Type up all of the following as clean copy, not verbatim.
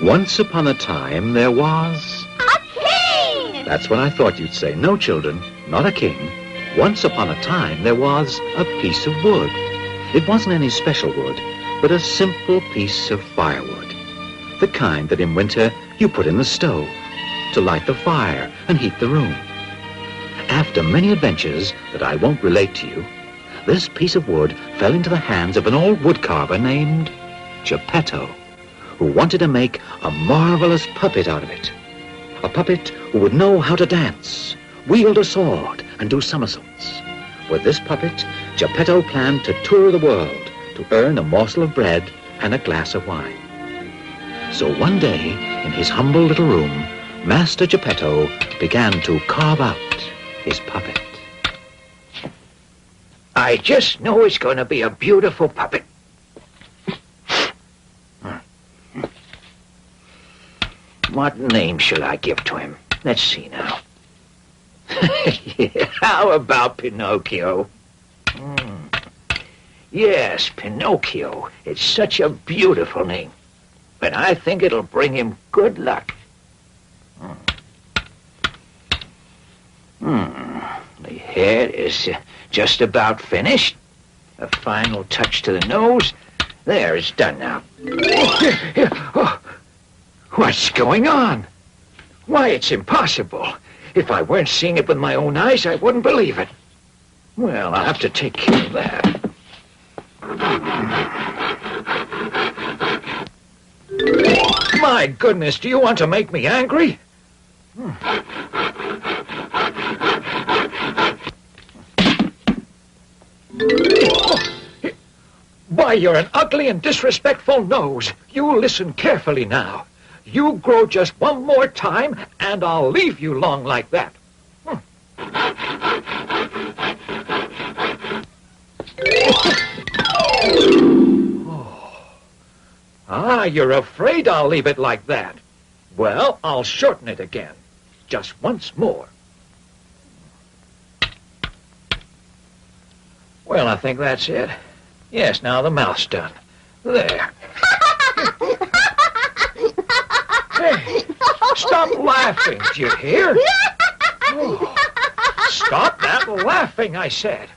Once upon a time, there was... A king! That's what I thought you'd say. No, children, not a king. Once upon a time, there was a piece of wood. It wasn't any special wood, but a simple piece of firewood. The kind that in winter you put in the stove to light the fire and heat the room. After many adventures that I won't relate to you, this piece of wood fell into the hands of an old woodcarver named Geppetto, who wanted to make a marvelous puppet out of it. A puppet who would know how to dance, wield a sword, and do somersaults. With this puppet, Geppetto planned to tour the world to earn a morsel of bread and a glass of wine. So one day, in his humble little room, Master Geppetto began to carve out his puppet. I just know it's going to be a beautiful puppet. What name shall I give to him? Let's see now. How about Pinocchio? Yes, Pinocchio. It's such a beautiful name. But I think it'll bring him good luck. The head is just about finished. A final touch to the nose. There, it's done now. Oh, what's going on? Why, it's impossible. If I weren't seeing it with my own eyes, I wouldn't believe it. Well, I'll have to take care of that. My goodness, do you want to make me angry? Why, you're an ugly and disrespectful nose. You listen carefully now. You grow just one more time, and I'll leave you long like that. Ah, you're afraid I'll leave it like that. Well, I'll shorten it again. Just once more. Well, I think that's it. Yes, now the mouth's done. There. Hey, stop laughing, do you hear? Oh, stop that laughing, I said.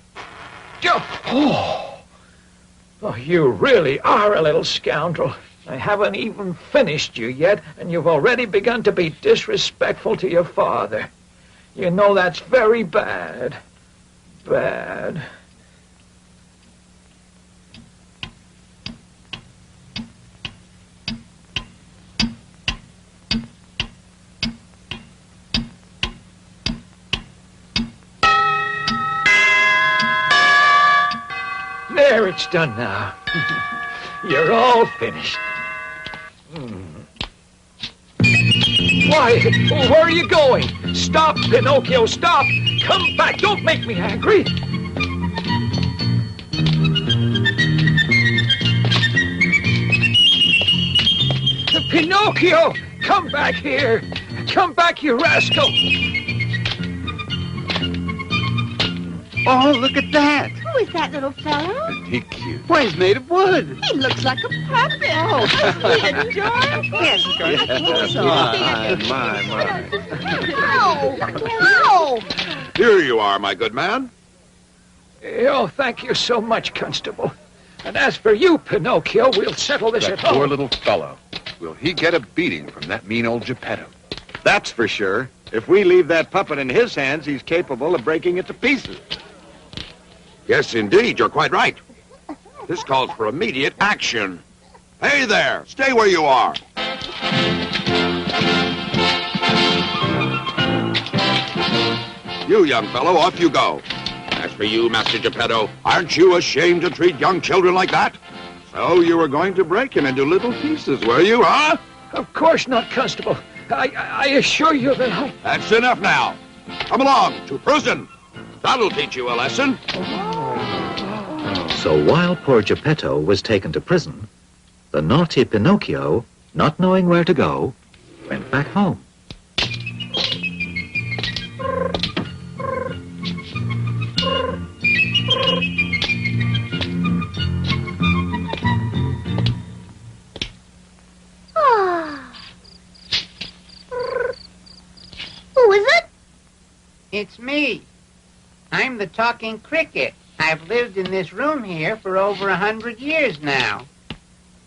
Oh, you really are a little scoundrel. I haven't even finished you yet, and you've already begun to be disrespectful to your father. You know that's very bad. Bad. There, it's done now. You're all finished. Why, where are you going? Stop, Pinocchio, stop! Come back, don't make me angry! Pinocchio, come back here! Come back, you rascal! Oh, look at that! Who is that little fellow? Isn't he cute? Why, he's made of wood. He looks like a puppet. Oh, isn't he adorable? Yes, I think so. my. Ow! Here you are, my good man. Oh, thank you so much, Constable. And as for you, Pinocchio, we'll settle this That at home. poor little fellow. Will he get a beating from that mean old Geppetto? That's for sure. If we leave that puppet in his hands, he's capable of breaking it to pieces. Yes, indeed, you're quite right. This calls for immediate action. Hey there, stay where you are. You, young fellow, off you go. As for you, Master Geppetto, aren't you ashamed to treat young children like that? So you were going to break him into little pieces, were you, huh? Of course not, Constable. I assure you that I... That's enough now. Come along to prison. That'll teach you a lesson. So while poor Geppetto was taken to prison, the naughty Pinocchio, not knowing where to go, went back home. It's me. I'm the talking cricket. I've lived in this room here for over 100 years now.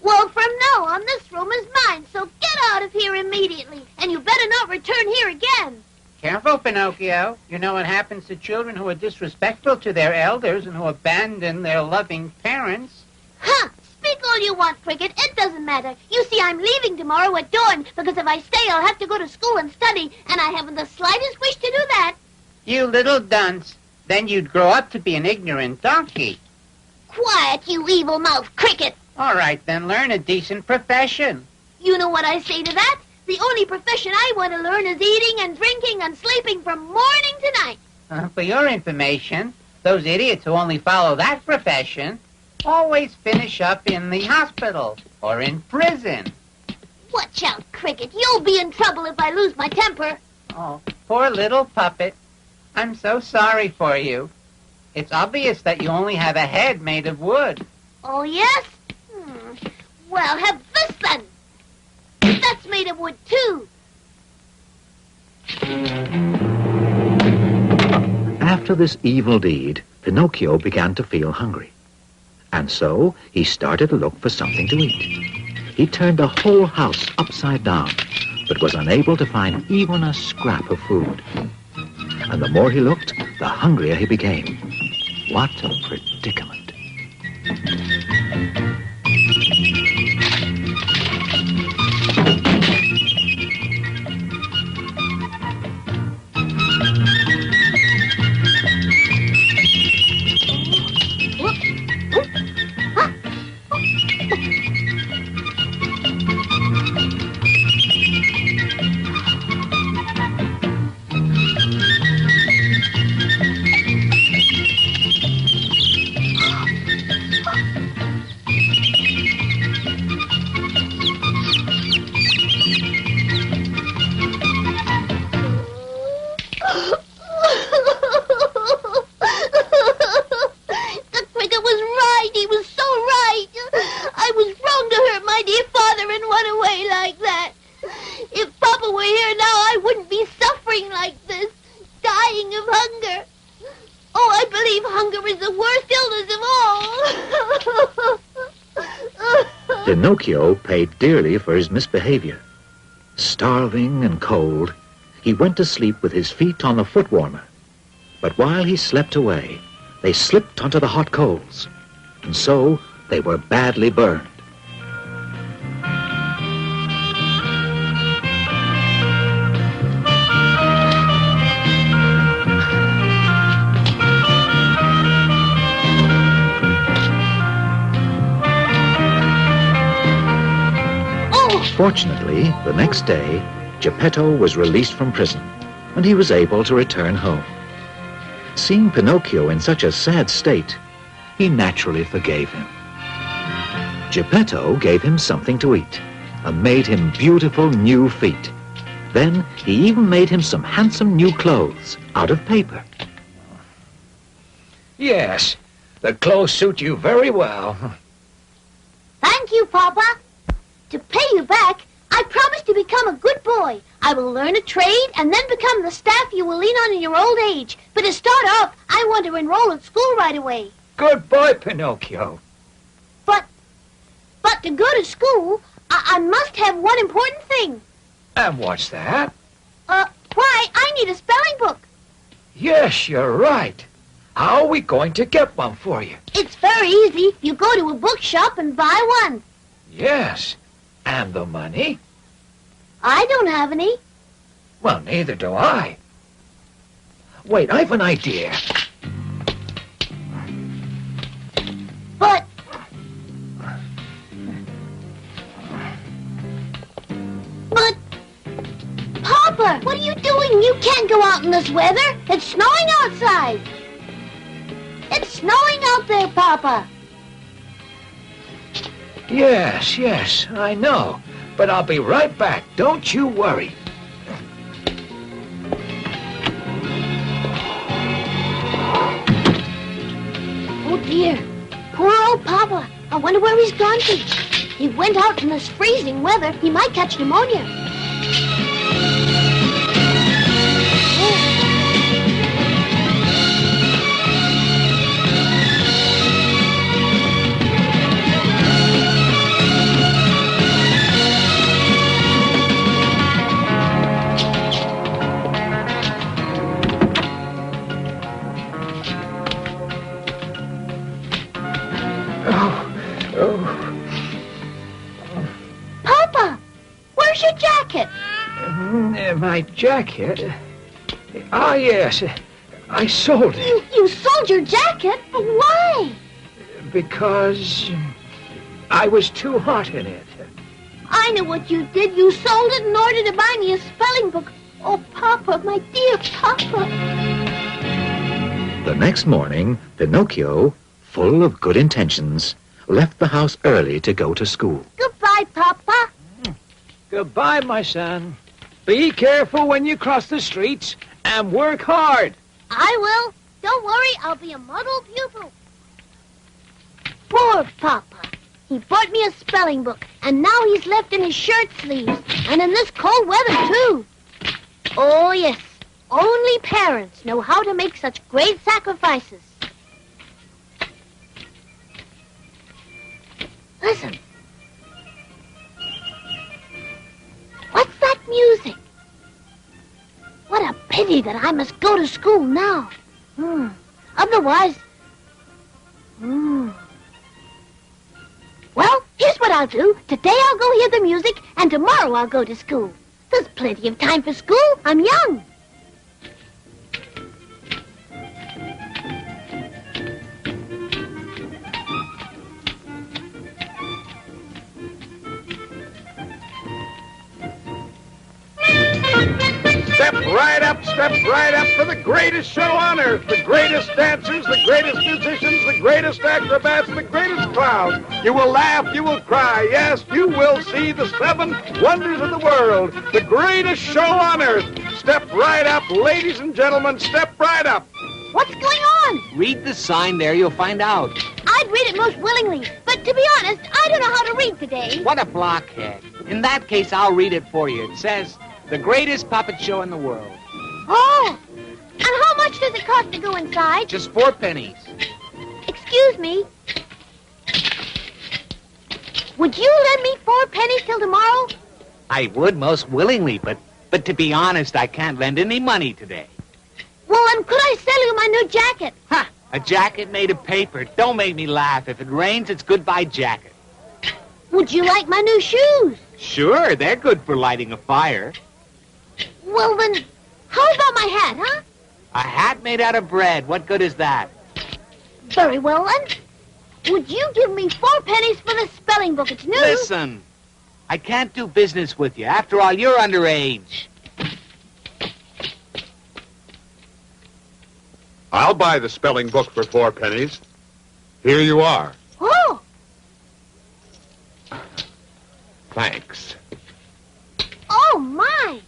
Well, from now on, this room is mine, so get out of here immediately. And you better not return here again. Careful, Pinocchio. You know what happens to children who are disrespectful to their elders and who abandon their loving parents. Huh! Speak all you want, Cricket. It doesn't matter. You see, I'm leaving tomorrow at dawn, because if I stay, I'll have to go to school and study, and I haven't the slightest wish to do that. You little dunce. Then you'd grow up to be an ignorant donkey. Quiet, you evil-mouthed Cricket. All right, then learn a decent profession. You know what I say to that? The only profession I want to learn is eating and drinking and sleeping from morning to night. For your information, those idiots who only follow that profession always finish up in the hospital or in prison. Watch out, Cricket. You'll be in trouble if I lose my temper. Oh, poor little puppet. I'm so sorry for you. It's obvious that you only have a head made of wood. Oh, yes? Well, have this then. That's made of wood, too. After this evil deed, Pinocchio began to feel hungry. And so he started to look for something to eat. He turned the whole house upside down, but was unable to find even a scrap of food. And the more he looked, the hungrier he became. What a predicament. Pinocchio paid dearly for his misbehavior. Starving and cold, he went to sleep with his feet on the foot warmer. But while he slept away, they slipped onto the hot coals, and so they were badly burned. Fortunately, the next day, Geppetto was released from prison, and he was able to return home. Seeing Pinocchio in such a sad state, he naturally forgave him. Geppetto gave him something to eat, and made him beautiful new feet. Then he even made him some handsome new clothes out of paper. Yes, the clothes suit you very well. Thank you, Papa. To pay you back, I promise to become a good boy. I will learn a trade and then become the staff you will lean on in your old age. But to start off, I want to enroll in school right away. Good boy, Pinocchio. But to go to school, I must have one important thing. And what's that? Why, I need a spelling book. Yes, you're right. How are we going to get one for you? It's very easy. You go to a bookshop and buy one. Yes. And the money? I don't have any. Well, neither do I. Wait, I've an idea. But... Papa, what are you doing? You can't go out in this weather. It's snowing outside. It's snowing out there, Papa. Yes, I know. But I'll be right back. Don't you worry. Oh, dear. Poor old Papa. I wonder where he's gone to. He went out in this freezing weather. He might catch pneumonia. My jacket? Ah, yes. I sold it. You sold your jacket? Why? Because I was too hot in it. I know what you did. You sold it in order to buy me a spelling book. Oh, Papa, my dear Papa. The next morning, Pinocchio, full of good intentions, left the house early to go to school. Goodbye, Papa. Goodbye, my son. Be careful when you cross the streets and work hard. I will. Don't worry, I'll be a model pupil. Poor Papa. He bought me a spelling book, and now he's left in his shirt sleeves, and in this cold weather, too. Oh, yes. Only parents know how to make such great sacrifices. Listen. What's that music? What a pity that I must go to school now. Otherwise... Well, here's what I'll do. Today I'll go hear the music, and tomorrow I'll go to school. There's plenty of time for school. I'm young. Step right up for the greatest show on earth. The greatest dancers, the greatest musicians, the greatest acrobats, the greatest clowns. You will laugh, you will cry. Yes, you will see the 7 wonders of the world. The greatest show on earth. Step right up, ladies and gentlemen, step right up. What's going on? Read the sign there, you'll find out. I'd read it most willingly, but to be honest, I don't know how to read today. What a blockhead. In that case, I'll read it for you. It says, the greatest puppet show in the world. Oh, and how much does it cost to go inside? Just 4 pennies. Excuse me. Would you lend me 4 pennies till tomorrow? I would most willingly, but to be honest, I can't lend any money today. Well, then could I sell you my new jacket? Ha! A jacket made of paper. Don't make me laugh. If it rains, it's goodbye jacket. Would you like my new shoes? Sure, they're good for lighting a fire. Well, then, how about my hat, huh? A hat made out of bread. What good is that? Very well, then. Would you give me 4 pennies for the spelling book? It's new. Listen, I can't do business with you. After all, you're underage. I'll buy the spelling book for 4 pennies. Here you are. Oh, Thanks. oh, my.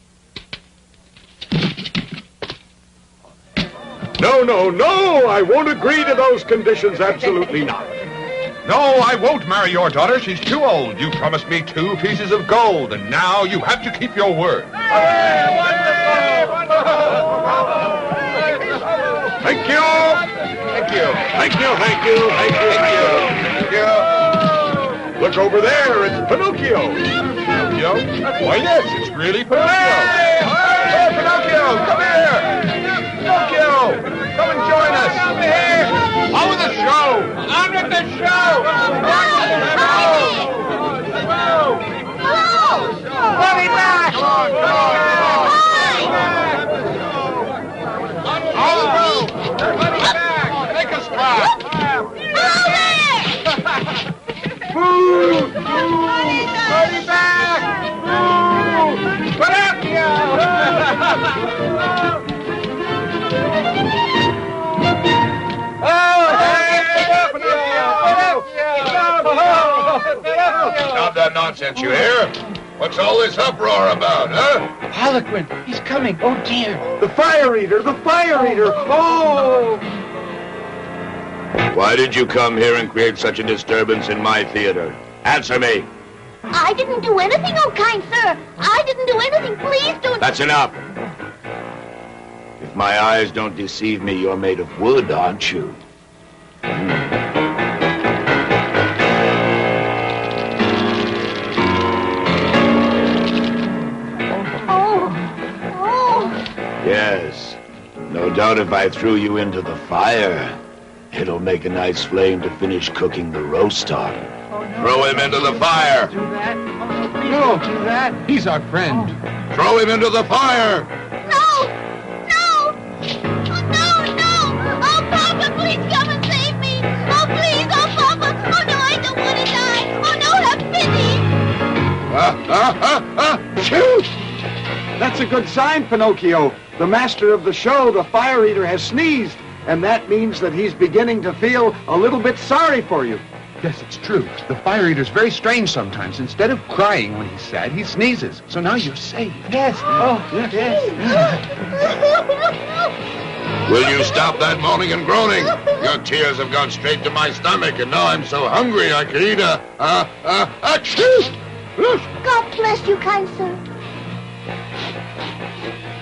No, I won't agree to those conditions, absolutely not. No, I won't marry your daughter. She's too old. You promised me 2 pieces of gold, and now you have to keep your word. Thank you. Thank you. Thank you, thank you, thank you, thank you. Thank you. Look over there, it's Pinocchio. Pinocchio? Why, yes, it's really Pinocchio. Hey, Pinocchio, come here. Pinocchio, come and join us. On with the show. On with the show. Let me back! Take a spot. Boo! Buddy back. Stop that nonsense, you hear? What's all this uproar about, huh? Harlequin, he's coming. Oh, dear. The fire eater, the fire eater. Oh! Why did you come here and create such a disturbance in my theater? Answer me. I didn't do anything, oh kind sir. I didn't do anything. Please don't... That's enough. If my eyes don't deceive me, you're made of wood, aren't you? Yes. No doubt if I threw you into the fire, it'll make a nice flame to finish cooking the roast on. Throw him into the fire. Do that. No, do that. He's our friend. Throw him into the fire! No! No! Oh, no, no! Oh, Papa, please come and save me! Oh, please! Oh, Papa! Oh, no, I don't want to die! Oh, no, have pity! Shoot! That's a good sign, Pinocchio. The master of the show, the fire eater, has sneezed. And that means that he's beginning to feel a little bit sorry for you. Yes, it's true. The fire eater's very strange sometimes. Instead of crying when he's sad, he sneezes. So now you're safe. Yes. Oh, yes. Will you stop that moaning and groaning? Your tears have gone straight to my stomach, and now I'm so hungry I could eat achoo! God bless you, kind sir.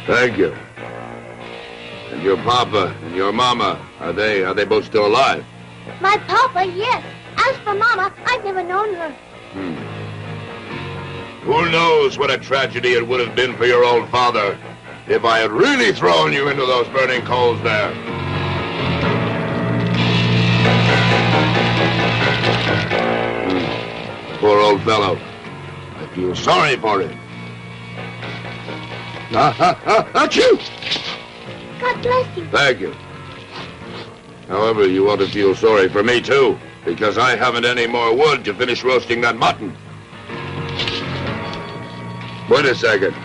Thank you. And your papa and your mama, are they both still alive? My papa, yes. As for Mama, I've never known her. Who knows what a tragedy it would have been for your old father if I had really thrown you into those burning coals there. Poor old fellow. I feel sorry for him. Achoo! God bless you. Thank you. However, you ought to feel sorry for me, too, because I haven't any more wood to finish roasting that mutton. Wait a second.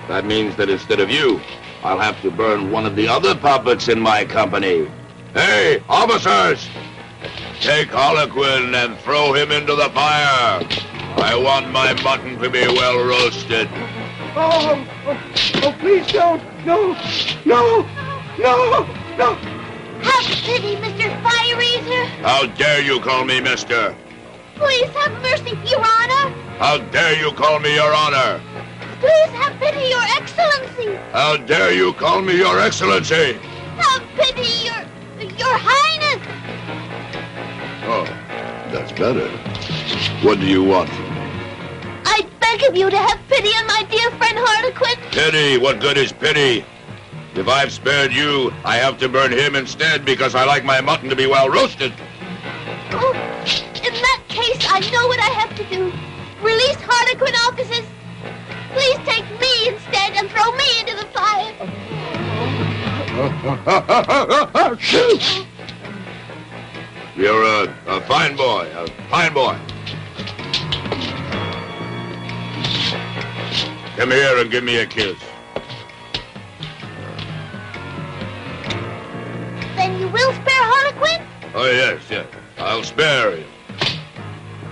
That means that instead of you, I'll have to burn one of the other puppets in my company. Hey, officers! Take Harlequin and throw him into the fire. I want my mutton to be well roasted. Oh, please don't. No. Have pity, Mr. Fire Eater. How dare you call me mister? Please have mercy, Your Honor. How dare you call me your honor? Please have pity, Your Excellency. How dare you call me your excellency? Have pity, Your Highness. Oh, that's better. What do you want from me? I beg of you to have pity on my dear friend Harlequin. Pity? What good is pity? If I've spared you, I have to burn him instead because I like my mutton to be well roasted. Oh, in that case, I know what I have to do. Release Harlequin, officers. Please take me instead and throw me into the fire. Shoot! You're a fine boy, Come here and give me a kiss. Then you will spare Harlequin? Oh, yes. I'll spare him.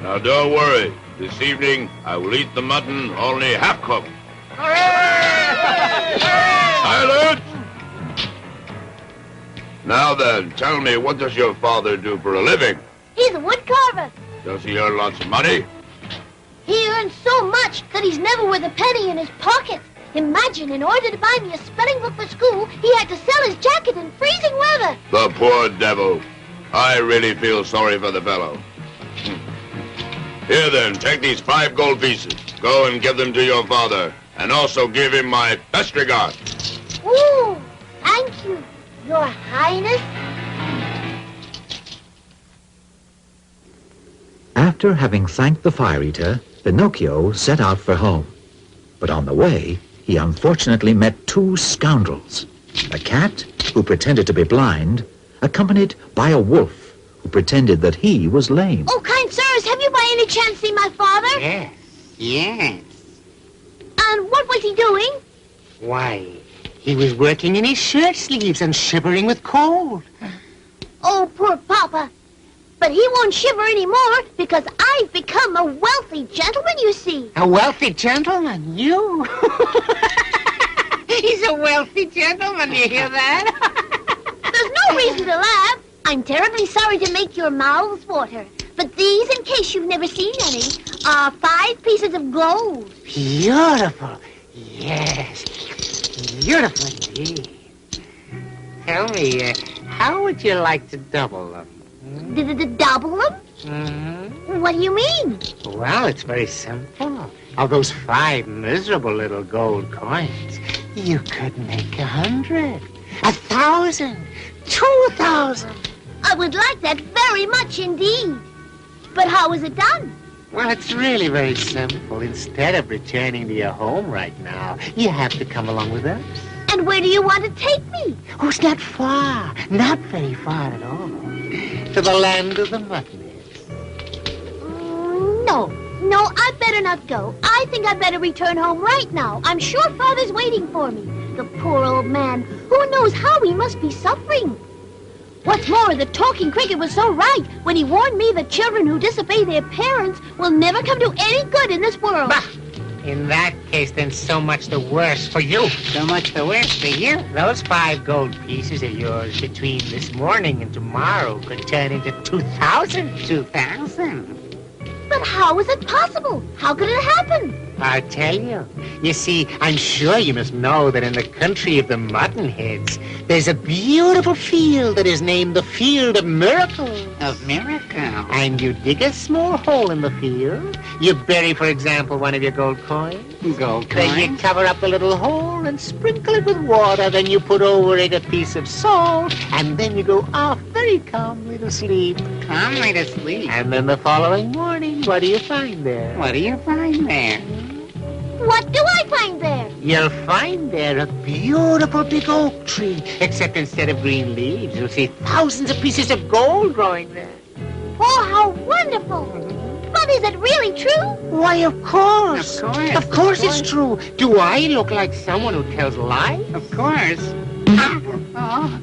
Now, don't worry. This evening, I will eat the mutton only half-cooked. Silence! Now then, tell me, what does your father do for a living? He's a wood carver. Does he earn lots of money? He earns so much that he's never with a penny in his pocket. Imagine, in order to buy me a spelling book for school, he had to sell his jacket in freezing weather. The poor devil. I really feel sorry for the fellow. Here then, take these 5 gold pieces. Go and give them to your father. And also give him my best regards. Ooh, thank you, Your Highness. After having thanked the fire eater, Pinocchio set out for home. But on the way, he unfortunately met 2 scoundrels. A cat, who pretended to be blind, accompanied by a wolf, who pretended that he was lame. Oh, kind sirs, have you by any chance seen my father? Yes. And what was he doing? Why, he was working in his shirt sleeves and shivering with cold. Oh, poor Papa. But he won't shiver anymore because I've become a wealthy gentleman, you see. A wealthy gentleman, you? He's a wealthy gentleman, you hear that? There's no reason to laugh. I'm terribly sorry to make your mouths water. But these, in case you've never seen any, are 5 pieces of gold. Beautiful. Yes. Beautiful indeed. Tell me, how would you like to double them? Double them? Mm-hmm. What do you mean? Well, it's very simple. Of those 5 miserable little gold coins, you could make 100, 1,000, 2,000. I would like that very much indeed. But how is it done? Well, it's really very simple. Instead of returning to your home right now, you have to come along with us. And where do you want to take me? Oh, it's not far. Not very far at all. To the land of the muttonheads. No, I'd better not go. I think I'd better return home right now. I'm sure Father's waiting for me. The poor old man. Who knows how he must be suffering? What's more, the talking cricket was so right when he warned me that children who disobey their parents will never come to any good in this world. Bah! In that case, then so much the worse for you. So much the worse for you. Those 5 gold pieces of yours between this morning and tomorrow could turn into 2,000. 2,000. But how is it possible? How could it happen? I'll tell you. You see, I'm sure you must know that in the country of the muttonheads, there's a beautiful field that is named the Field of Miracles. Of miracles. And you dig a small hole in the field. You bury, for example, one of your gold coins. Gold Then you coins. cover up the little hole and sprinkle it with water. Then you put over it a piece of salt. And then you go off very calmly to sleep. Calmly to sleep. And then the following morning, what do you find there? What do you find there? What do I find there? You'll find there a beautiful big oak tree. Except instead of green leaves, you'll see thousands of pieces of gold growing there. Oh, how wonderful. But is it really true? Why, of course. Of course. Of course it's true. Do I look like someone who tells lies? Of course. Oh,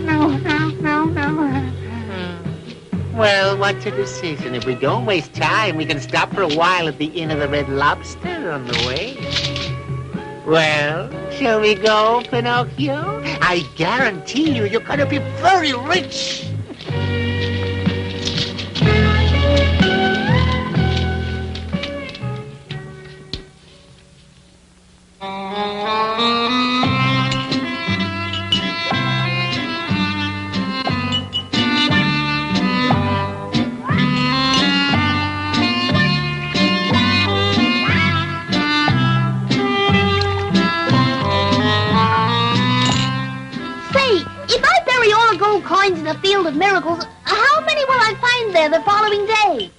no. Well, what's your decision? If we don't waste time, we can stop for a while at the Inn of the Red Lobster on the way. Well, shall we go, Pinocchio? I guarantee you're going to be very rich. Coins in the Field of Miracles, how many will I find there the following day?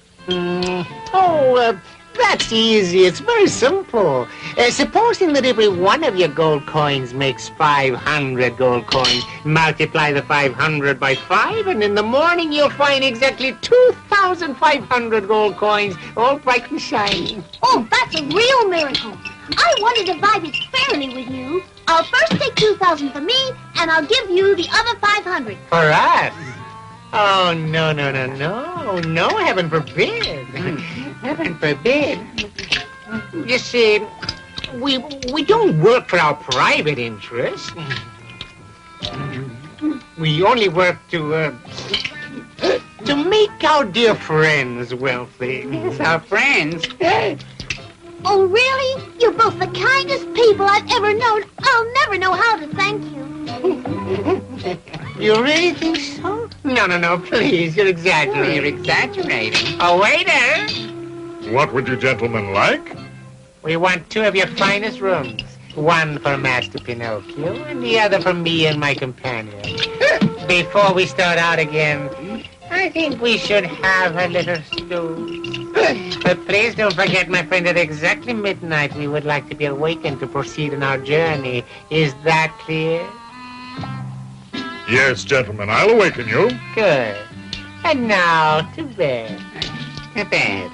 That's easy. It's very simple. Supposing that every one of your gold coins makes 500 gold coins, multiply the 500 by 5, and in the morning you'll find exactly 2,500 gold coins, all bright and shiny. Oh, that's a real miracle. I want to divide it fairly with you. I'll first take 2,000 for me, and I'll give you the other 500. For us? Oh, no. No, heaven forbid. Heaven forbid. You see, we don't work for our private interests. We only work to make our dear friends wealthy. Yes, our friends. Oh, really? You're both the kindest people I've ever known. I'll never know how to thank you. You really think so? No, please, you're exaggerating. You're exaggerating. Oh, waiter! What would you gentlemen like? We want 2 of your finest rooms. One for Master Pinocchio and the other for me and my companion. Before we start out again, I think we should have a little stew. But please don't forget, my friend, at exactly midnight we would like to be awakened to proceed on our journey. Is that clear? Yes, gentlemen, I'll awaken you. Good. And now to bed. To bed.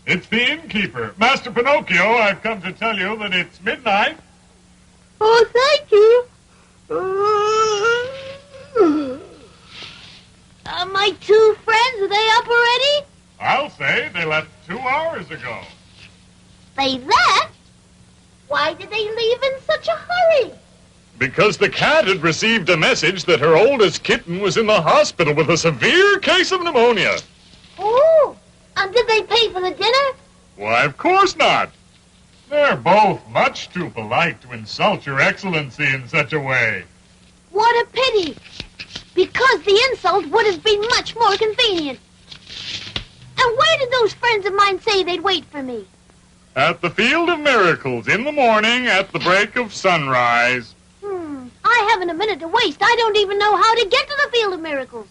It's the innkeeper. Master Pinocchio, I've come to tell you that it's midnight. Oh, thank you. My two friends, are they up already? I'll say they left 2 hours ago. They left? Why did they leave in such a hurry? Because the cat had received a message that her oldest kitten was in the hospital with a severe case of pneumonia. Oh, and did they pay for the dinner? Why, of course not. They're both much too polite to insult your excellency in such a way. What a pity. Because the insult would have been much more convenient. And where did those friends of mine say they'd wait for me? At the Field of Miracles in the morning at the break of sunrise. I haven't a minute to waste. I don't even know how to get to the Field of Miracles.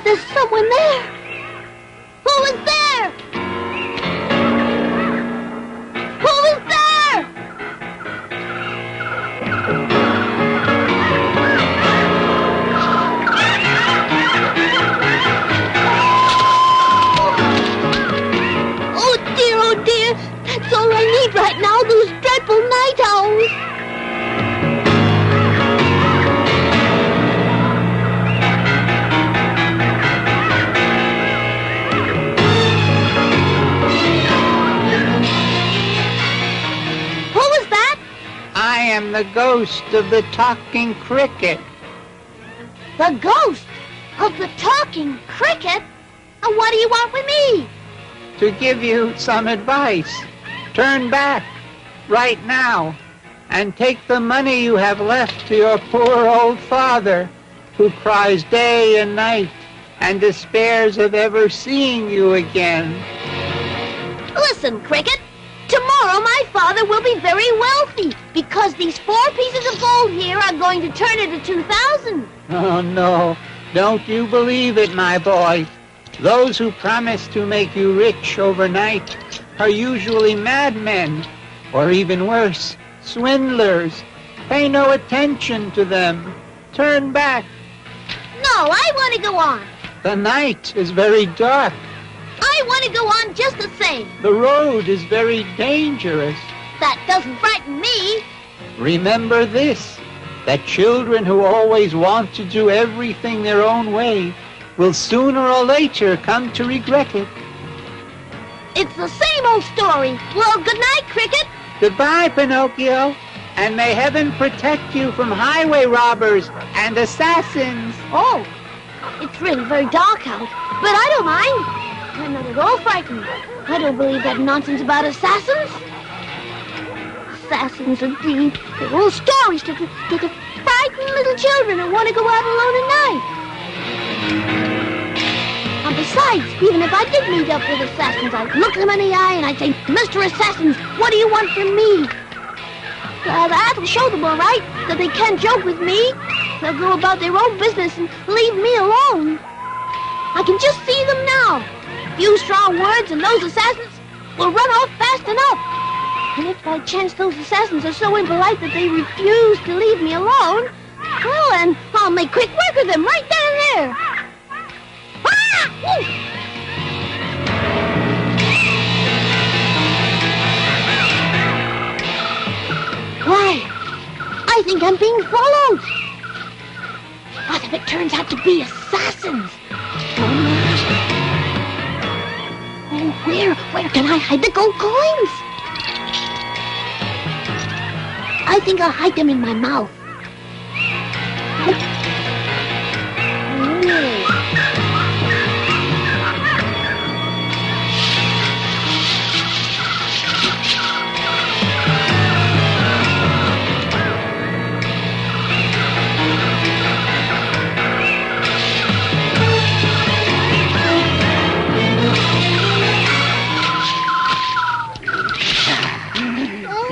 There's someone there. Who is there? Who is there? Oh dear. That's all I need right now, those dreadful night owls. I am the ghost of the talking cricket. The ghost of the talking cricket? And what do you want with me? To give you some advice. Turn back right now and take the money you have left to your poor old father, who cries day and night and despairs of ever seeing you again. Listen, Cricket. Tomorrow my father will be very wealthy because these 4 pieces of gold here are going to turn into 2,000. Oh, no. Don't you believe it, my boy. Those who promise to make you rich overnight are usually madmen, or even worse, swindlers. Pay no attention to them. Turn back. No, I want to go on. The night is very dark. I want to go on just the same. The road is very dangerous. That doesn't frighten me. Remember this, that children who always want to do everything their own way will sooner or later come to regret it. It's the same old story. Well, good night, Cricket. Goodbye, Pinocchio, and may heaven protect you from highway robbers and assassins. Oh, it's really very dark out, but I don't mind. I'm not at all frightened. I don't believe that nonsense about assassins. Assassins, indeed. They're all stories to frighten little children who want to go out alone at night. And besides, even if I did meet up with assassins, I'd look them in the eye and I'd say, Mr. Assassins, what do you want from me? That'll show them all right that they can't joke with me. They'll go about their own business and leave me alone. I can just see them now. Few strong words and those assassins will run off fast enough. And if by chance those assassins are so impolite that they refuse to leave me alone, well then, I'll make quick work of them right then and there. Ah! Woo! Why, I think I'm being followed. What if it turns out to be assassins? Oh, where can I hide the gold coins? I think I'll hide them in my mouth.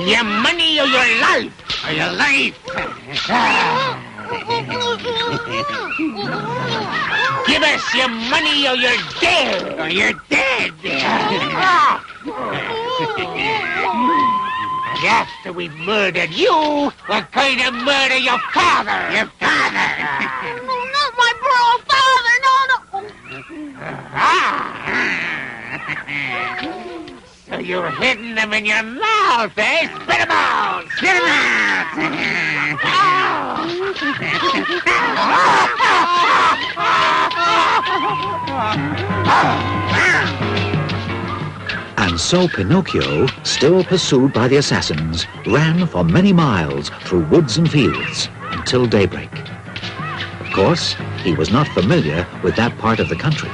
Your money or your life? Or your life? Give us your money or you're dead. Or you're dead. And after we've murdered you, we're going to murder your father. Your father. Not my poor old father. No. So you're hiding them in your mouth, eh? Spit them out! Spit them out! And so Pinocchio, still pursued by the assassins, ran for many miles through woods and fields until daybreak. Of course, he was not familiar with that part of the country,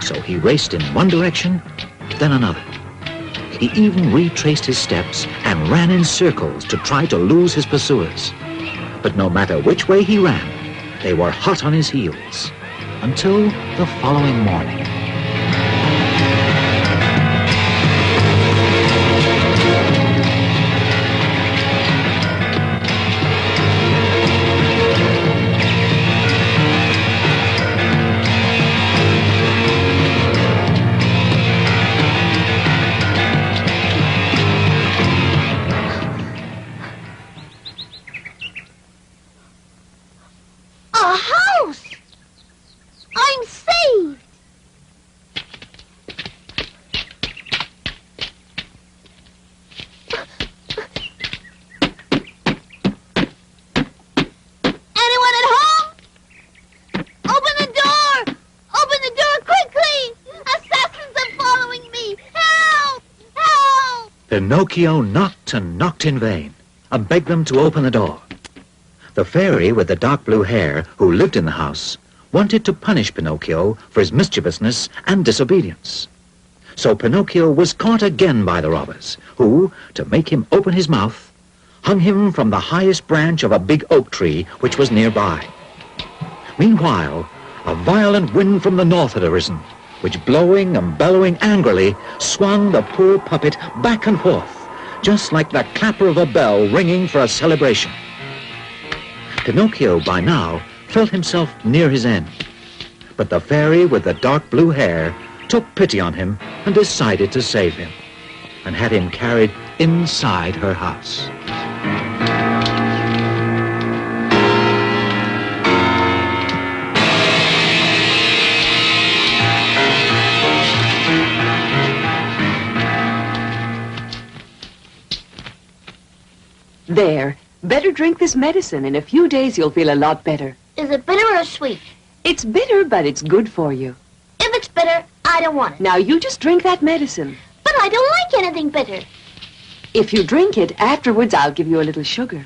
so he raced in one direction, then another. He even retraced his steps and ran in circles to try to lose his pursuers. But no matter which way he ran, they were hot on his heels until the following morning. A house! I'm saved! Anyone at home? Open the door! Open the door quickly! Assassins are following me! Help! Help! Pinocchio knocked and knocked in vain and begged them to open the door. The fairy with the dark blue hair who lived in the house wanted to punish Pinocchio for his mischievousness and disobedience. So Pinocchio was caught again by the robbers, who, to make him open his mouth, hung him from the highest branch of a big oak tree which was nearby. Meanwhile, a violent wind from the north had arisen, which, blowing and bellowing angrily, swung the poor puppet back and forth, just like the clapper of a bell ringing for a celebration. Pinocchio, by now, felt himself near his end. But the fairy with the dark blue hair took pity on him and decided to save him, and had him carried inside her house. There. Better drink this medicine. In a few days, you'll feel a lot better. Is it bitter or sweet? It's bitter, but it's good for you. If it's bitter, I don't want it. Now, you just drink that medicine. But I don't like anything bitter. If you drink it, afterwards, I'll give you a little sugar.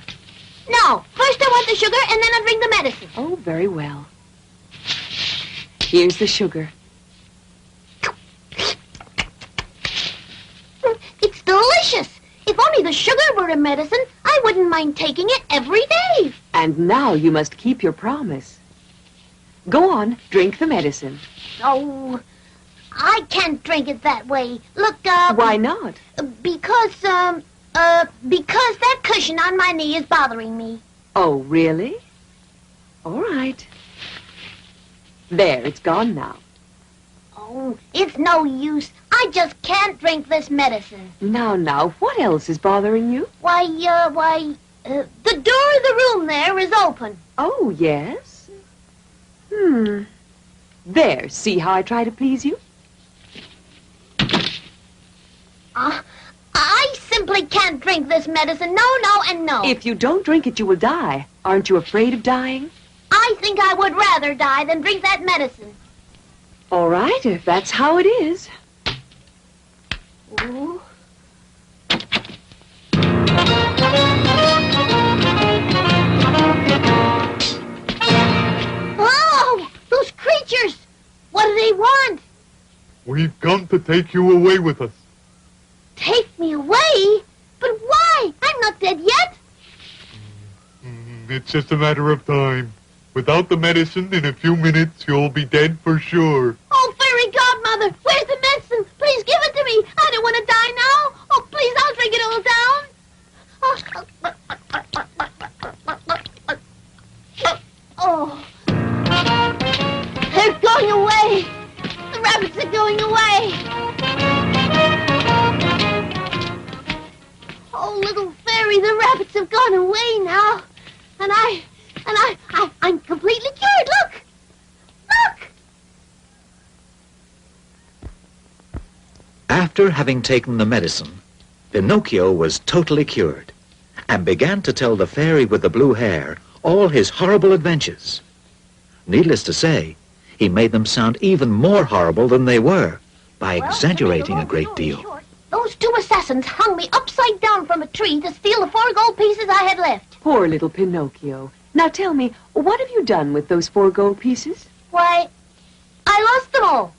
No, first I want the sugar, and then I'll drink the medicine. Oh, very well. Here's the sugar. It's delicious. If only the sugar were a medicine, I wouldn't mind taking it every day. And now you must keep your promise. Go on, drink the medicine. Oh, I can't drink it that way. Look, Why not? because that cushion on my knee is bothering me. Oh, really? All right. There, it's gone now. Oh, it's no use. I just can't drink this medicine. Now, what else is bothering you? The door of the room there is open. Oh, yes? There, see how I try to please you? I simply can't drink this medicine. No, and no. If you don't drink it, you will die. Aren't you afraid of dying? I think I would rather die than drink that medicine. All right, if that's how it is. Ooh. Oh, those creatures! What do they want? We've come to take you away with us. Take me away? But why? I'm not dead yet. It's just a matter of time. Without the medicine, in a few minutes, you'll be dead for sure. Oh, fairy godmother, where's the medicine? Please give it to me. I don't want to die now. Oh, please, I'll drink it all down. Oh, little fairy, the rabbits have gone away now. And I'm completely cured. Look! Look! After having taken the medicine, Pinocchio was totally cured and began to tell the fairy with the blue hair all his horrible adventures. Needless to say, he made them sound even more horrible than they were by exaggerating a great deal. Those two assassins hung me upside down from a tree to steal the 4 gold pieces I had left. Poor little Pinocchio. Now tell me, what have you done with those 4 gold pieces? Why, I lost them all.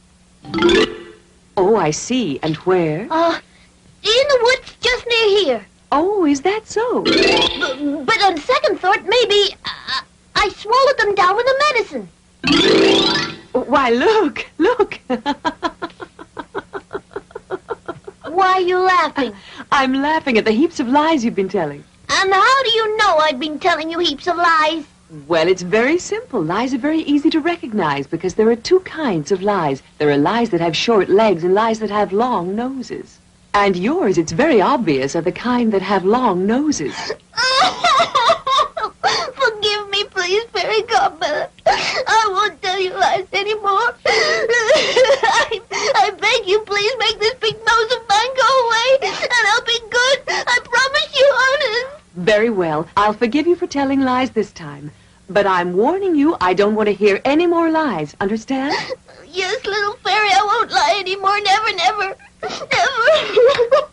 Oh, I see. And where? In the woods just near here. Oh, is that so? But on second thought, maybe I swallowed them down with the medicine. Why, look, look. Why are you laughing? I'm laughing at the heaps of lies you've been telling. And how do you know I've been telling you heaps of lies? Well, it's very simple. Lies are very easy to recognize because there are 2 kinds of lies. There are lies that have short legs and lies that have long noses. And yours, it's very obvious, are the kind that have long noses. Forgive me, please, fairy godmother. I won't tell you lies anymore. I beg you, please make this big nose of mine go away, and I'll be good. I promise you, honest. Very well. I'll forgive you for telling lies this time. But I'm warning you, I don't want to hear any more lies. Understand? Yes, little fairy, I won't lie anymore. Never, never, never.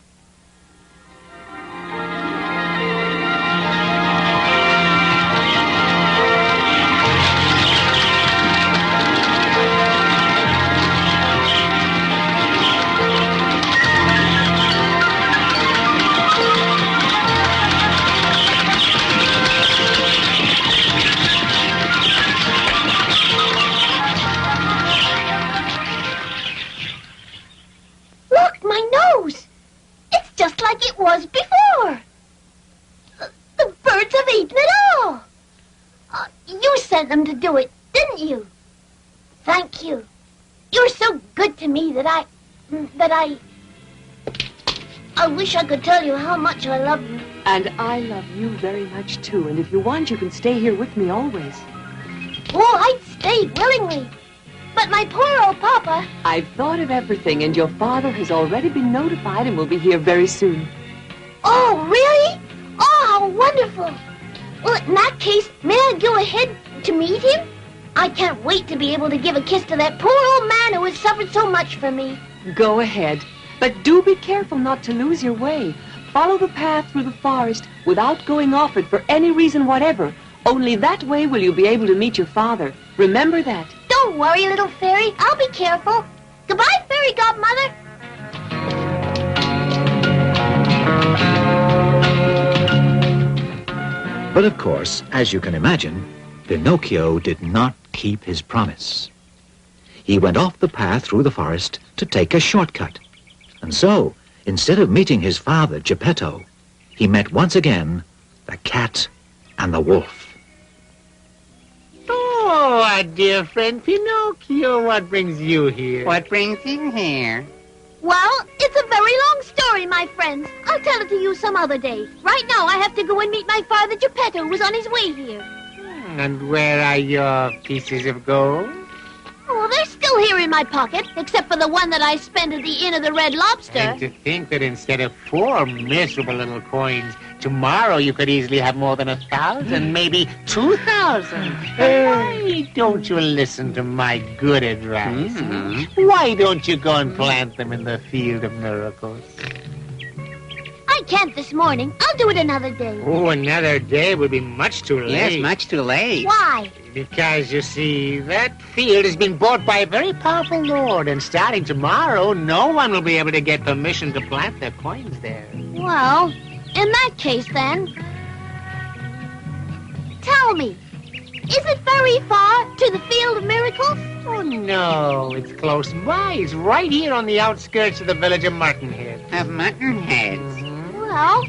Like it was before. The birds have eaten it all. You sent them to do it, didn't you? Thank you. You're so good to me that I wish I could tell you how much I love you. And I love you very much, too. And if you want, you can stay here with me always. Oh, I'd stay willingly. But my poor old papa... I've thought of everything, and your father has already been notified and will be here very soon. Oh, really? Oh, how wonderful. Well, in that case, may I go ahead to meet him? I can't wait to be able to give a kiss to that poor old man who has suffered so much for me. Go ahead. But do be careful not to lose your way. Follow the path through the forest without going off it for any reason whatever. Only that way will you be able to meet your father. Remember that. Don't worry, little fairy. I'll be careful. Goodbye, fairy godmother. But of course, as you can imagine, Pinocchio did not keep his promise. He went off the path through the forest to take a shortcut. And so, instead of meeting his father, Geppetto, he met once again the cat and the wolf. Oh, our dear friend Pinocchio, what brings you here? What brings you here? Well, it's a very long story, my friends. I'll tell it to you some other day. Right now, I have to go and meet my father, Geppetto, who's on his way here. And where are your pieces of gold? Oh, they're still here in my pocket, except for the one that I spent at the Inn of the Red Lobster. And to think that instead of 4 miserable little coins, tomorrow you could easily have more than 1,000, maybe 2,000. Why don't you listen to my good advice? Why don't you go and plant them in the field of miracles? I can't this morning. I'll do it another day. Oh, another day would be much too late. Yes, much too late. Why? Because, you see, that field has been bought by a very powerful lord, and starting tomorrow, no one will be able to get permission to plant their coins there. Well, in that case, then, tell me, is it very far to the Field of Miracles? Oh, no, it's close by. It's right here on the outskirts of the village of Martinhead. Of Muttonheads. Well,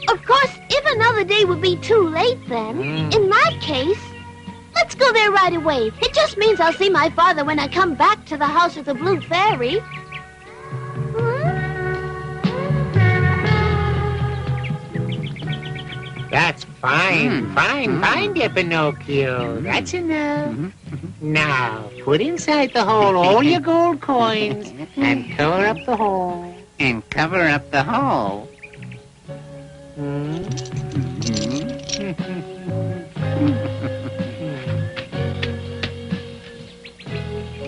of course, if another day would be too late, then, in that case, let's go there right away. It just means I'll see my father when I come back to the house of the Blue Fairy. That's fine, fine, dear Pinocchio. That's enough. Now, put inside the hole all your gold coins and cover up the hole. And cover up the hole.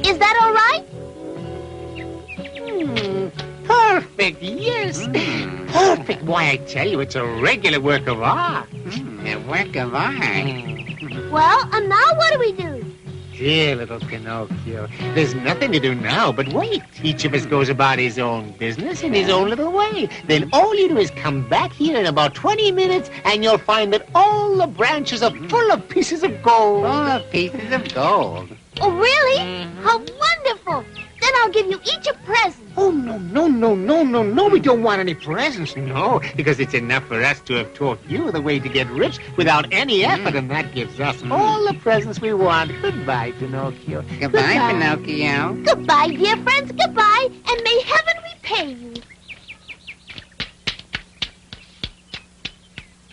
Is that all right? Perfect, yes. Perfect. Why, I tell you, it's a regular work of art. A work of art. Well, and now what do we do? Dear little Pinocchio, there's nothing to do now but wait. Each of us goes about his own business in his own little way. Then all you do is come back here in about 20 minutes and you'll find that all the branches are full of pieces of gold. Full of pieces of gold. Oh, really? How wonderful! Then I'll give you each a present. Oh, no, we don't want any presents, no, because it's enough for us to have taught you the way to get rich without any effort, and that gives us all the presents we want. Goodbye, Pinocchio. Goodbye, Pinocchio. Goodbye, dear friends, goodbye, and may heaven repay you.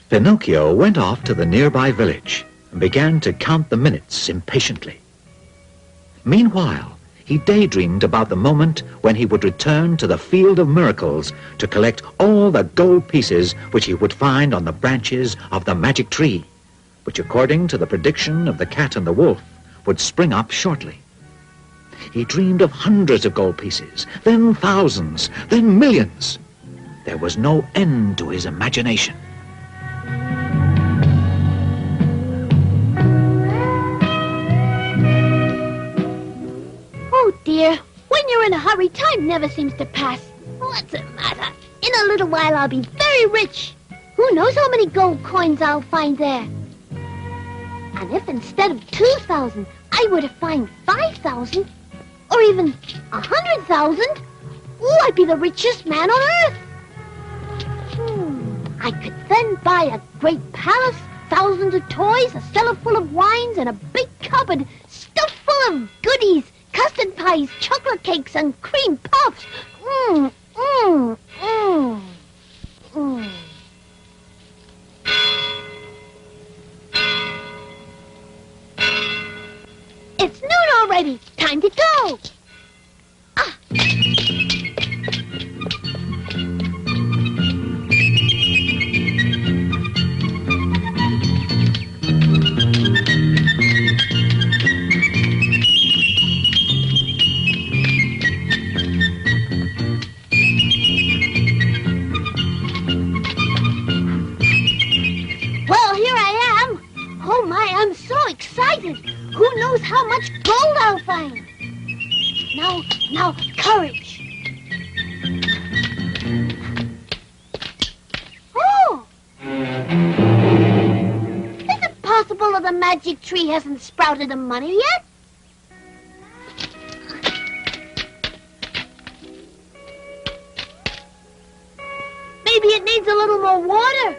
Pinocchio went off to the nearby village and began to count the minutes impatiently. Meanwhile, he daydreamed about the moment when he would return to the Field of Miracles to collect all the gold pieces which he would find on the branches of the magic tree, which, according to the prediction of the cat and the wolf, would spring up shortly. He dreamed of hundreds of gold pieces, then thousands, then millions. There was no end to his imagination. Oh, dear. When you're in a hurry, time never seems to pass. What's the matter? In a little while, I'll be very rich. Who knows how many gold coins I'll find there? And if instead of 2,000, I were to find 5,000, or even 100,000, oh, I'd be the richest man on earth. I could then buy a great palace, thousands of toys, a cellar full of wines, and a big cupboard stuffed full of goodies, custard pies, chocolate cakes, and cream puffs. It's noon already. Time to go. Well, here I am. Oh, my, I'm so excited. Who knows how much gold I'll find? Now, courage. Oh! Is it possible that the magic tree hasn't sprouted the money yet? Maybe it needs a little more water.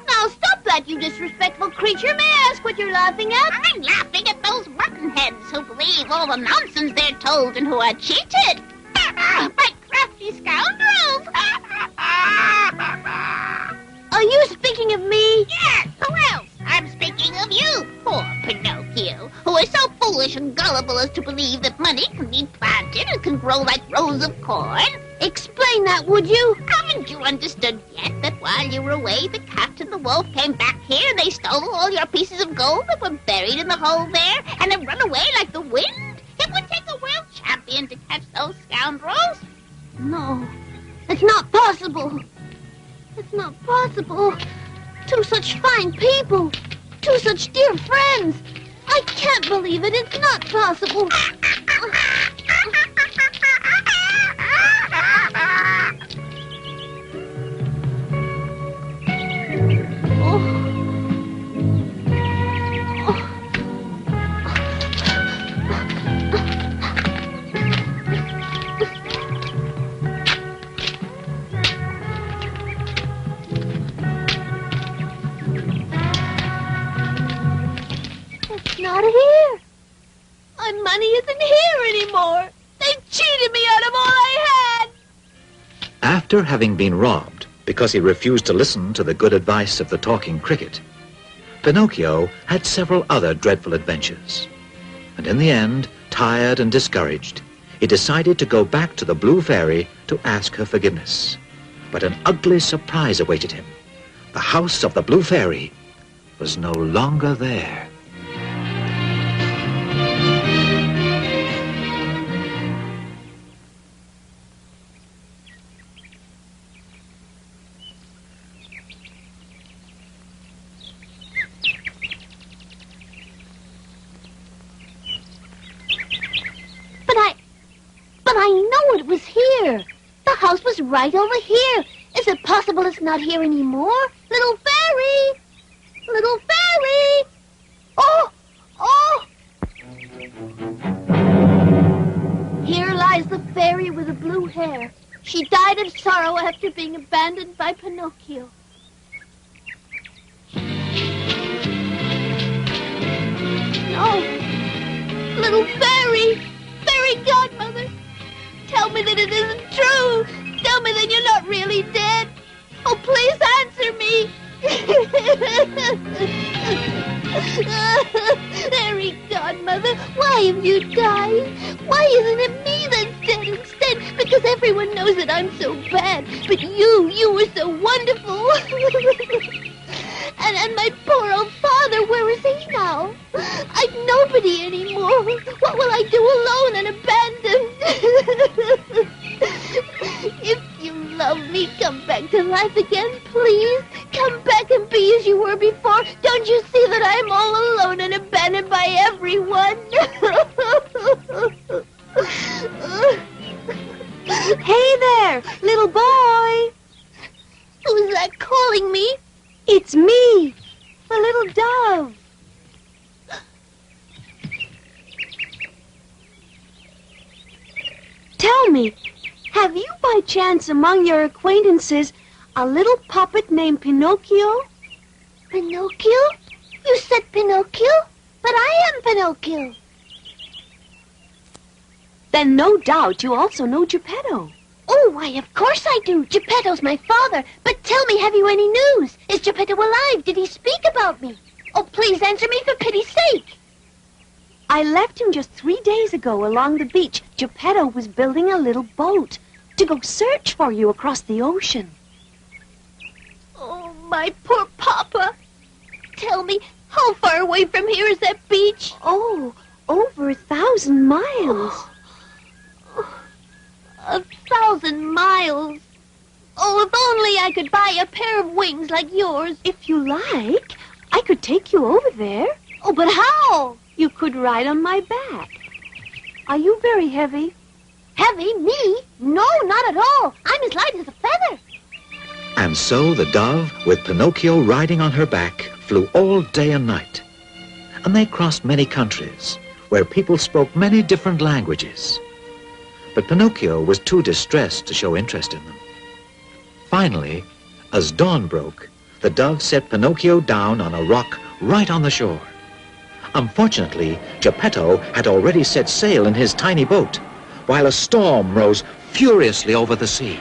Now stop that, you disrespectful creature. May I ask what you're laughing at? I'm laughing at those muttonheads who believe all the nonsense they're told and who are cheated by crafty scoundrels. Are you speaking of me? Yes, who else? I'm speaking of you, poor Pinocchio, who is so foolish and gullible as to believe that money can be planted and can grow like rows of corn. Explain that, would you? Haven't you understood yet that while you were away, the cat and the wolf came back here and they stole all your pieces of gold that were buried in the hole there and have run away like the wind? It would take a world champion to catch those scoundrels. No, it's not possible. It's not possible. Two such fine people. Two such dear friends. I can't believe it. It's not possible. Not here. My money isn't After having been robbed because he refused to listen to the good advice of the talking cricket, Pinocchio had several other dreadful adventures. And in the end, tired and discouraged, he decided to go back to the Blue Fairy to ask her forgiveness. But an ugly surprise awaited him. The house of the Blue Fairy was no longer there. But I know it was here. The house was right over here. Is it possible it's not here anymore? Little fairy! Little fairy! Oh! Oh! Here lies the fairy with the blue hair. She died of sorrow after being abandoned by Pinocchio. No! Little fairy! Fairy godmother! Tell me that it isn't true! Tell me that you're not really dead! Oh, please answer me! Fairy godmother, why have you died? Why isn't it me that's dead instead? Because everyone knows that I'm so bad. But you were so wonderful. And my poor old father, where is he now? I've nobody anymore. What will I do alone and abandoned? If you love me, come back to life again, please. Come back and be as you were before. Don't you see that I'm all alone and abandoned by everyone? Hey there, little boy. Who's that calling me? It's me, the little dove. Tell me, have you by chance among your acquaintances a little puppet named Pinocchio? Pinocchio? You said Pinocchio? But I am Pinocchio. Then no doubt you also know Geppetto. Oh, why, of course I do. Geppetto's my father. But tell me, have you any news? Is Geppetto alive? Did he speak about me? Oh, please answer me for pity's sake. I left him just 3 days ago along the beach. Geppetto was building a little boat to go search for you across the ocean. Oh, my poor papa. Tell me, how far away from here is that beach? Oh, over 1,000 miles. 1,000 miles. Oh, if only I could buy a pair of wings like yours. If you like, I could take you over there. Oh, but how? You could ride on my back. Are you very heavy? Heavy? Me? No, not at all. I'm as light as a feather. And so the dove, with Pinocchio riding on her back, flew all day and night. And they crossed many countries, where people spoke many different languages. But Pinocchio was too distressed to show interest in them. Finally, as dawn broke, the dove set Pinocchio down on a rock right on the shore. Unfortunately, Geppetto had already set sail in his tiny boat, while a storm rose furiously over the sea.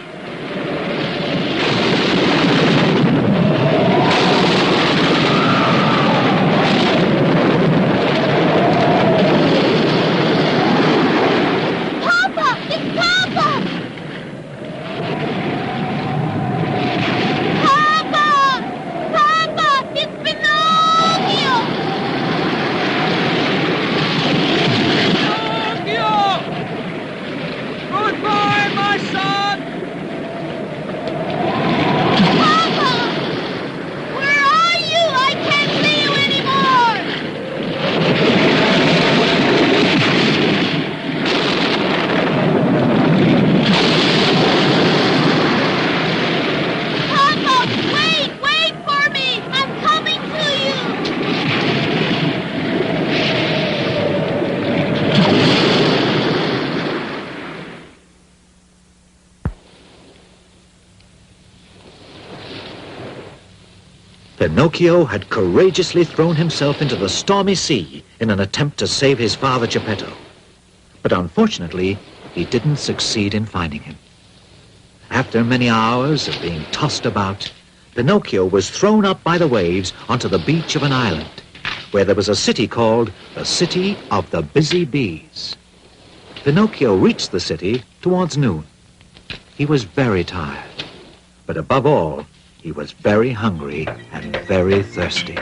Pinocchio had courageously thrown himself into the stormy sea in an attempt to save his father Geppetto. But unfortunately, he didn't succeed in finding him. After many hours of being tossed about, Pinocchio was thrown up by the waves onto the beach of an island, where there was a city called the City of the Busy Bees. Pinocchio reached the city towards noon. He was very tired, but above all, he was very hungry and very thirsty.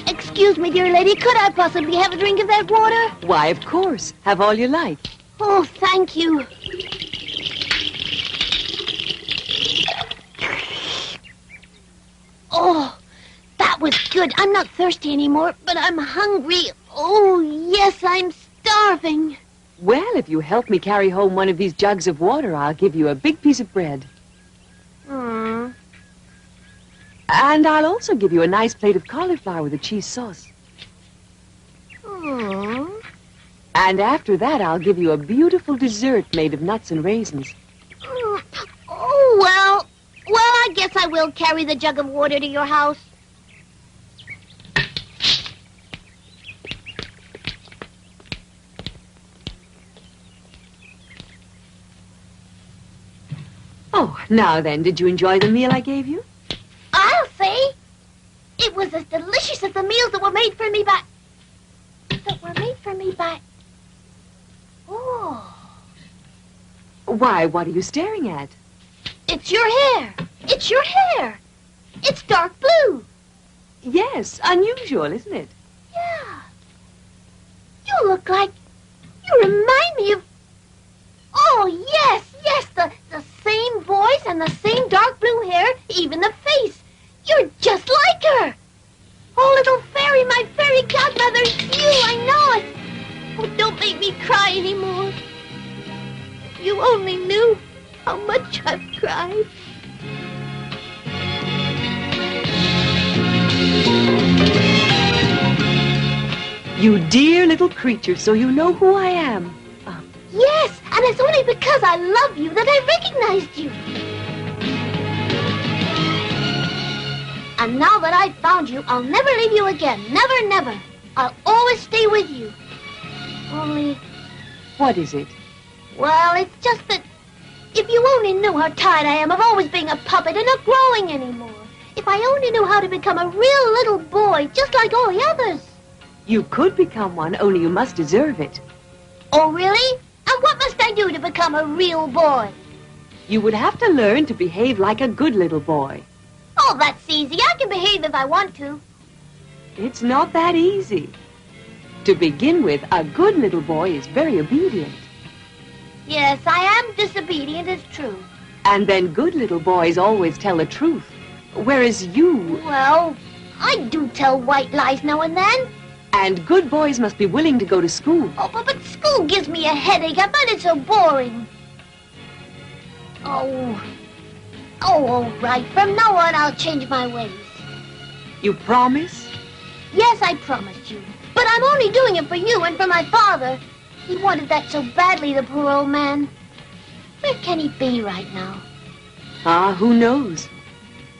Excuse me, dear lady, could I possibly have a drink of that water? Why, of course. Have all you like. Oh, thank you. Oh, that was good. I'm not thirsty anymore, but I'm hungry. Oh, yes, I'm starving. Well, if you help me carry home one of these jugs of water, I'll give you a big piece of bread. Hmm. And I'll also give you a nice plate of cauliflower with a cheese sauce. Hmm. And after that, I'll give you a beautiful dessert made of nuts and raisins. Oh, well, I guess I will carry the jug of water to your house. Oh, now then, did you enjoy the meal I gave you? I'll say. It was as delicious as the meals that were made for me by... Oh. Why, what are you staring at? It's your hair. It's your hair. It's dark blue. Yes, unusual, isn't it? Yeah. You look like... You remind me of... Oh, yes, the same voice and the same dark blue hair, even the face. You're just like her. Oh, little fairy, my fairy godmother, it's you, I know it. Oh, don't make me cry anymore. If you only knew how much I've cried. You dear little creature, so you know who I am. Yes, and it's only because I love you that I recognized you. And now that I've found you, I'll never leave you again. Never, never. I'll always stay with you. Only... What is it? Well, it's just that if you only knew how tired I am of always being a puppet and not growing anymore. If I only knew how to become a real little boy, just like all the others. You could become one, only you must deserve it. Oh, really? And what must I do to become a real boy? You would have to learn to behave like a good little boy. Oh, that's easy. I can behave if I want to. It's not that easy. To begin with, a good little boy is very obedient. Yes, I am disobedient, it's true. And then good little boys always tell the truth. Whereas you... Well, I do tell white lies now and then. And good boys must be willing to go to school. Oh, but school gives me a headache. I find it so boring. Oh, all right. From now on, I'll change my ways. You promise? Yes, I promised you. But I'm only doing it for you and for my father. He wanted that so badly, the poor old man. Where can he be right now? Who knows?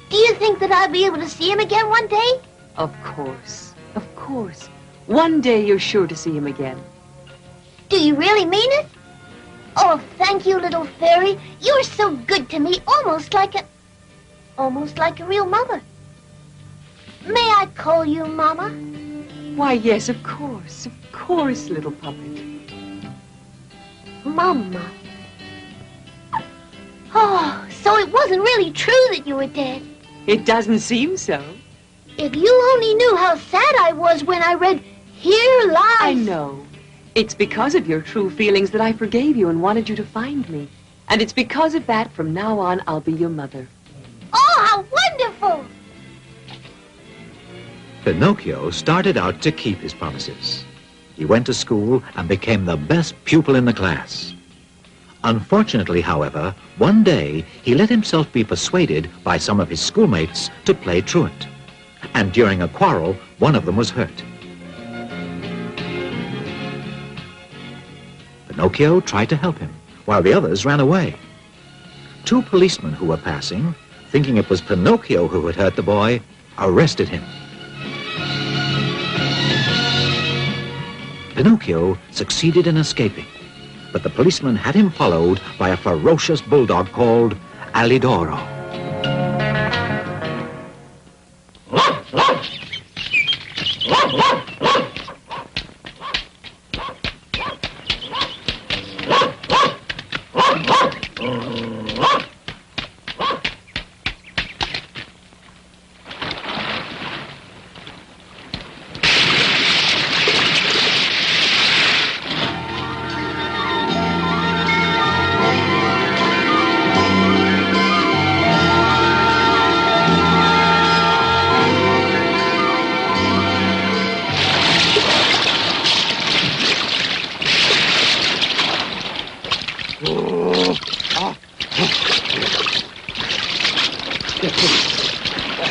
Do you think that I'll be able to see him again one day? Of course. Of course. One day you're sure to see him again. Do you really mean it? Oh, thank you, little fairy. You're so good to me, almost like a real mother. May I call you Mama? Why, yes, of course, little puppet. Mama. Oh, so it wasn't really true that you were dead. It doesn't seem so. If you only knew how sad I was when I read, "Here lies..." I know. It's because of your true feelings that I forgave you and wanted you to find me. And it's because of that, from now on, I'll be your mother. Oh, how wonderful! Pinocchio started out to keep his promises. He went to school and became the best pupil in the class. Unfortunately, however, one day he let himself be persuaded by some of his schoolmates to play truant. And during a quarrel, one of them was hurt. Pinocchio tried to help him, while the others ran away. Two policemen who were passing, thinking it was Pinocchio who had hurt the boy, arrested him. Pinocchio succeeded in escaping, but the policeman had him followed by a ferocious bulldog called Alidoro.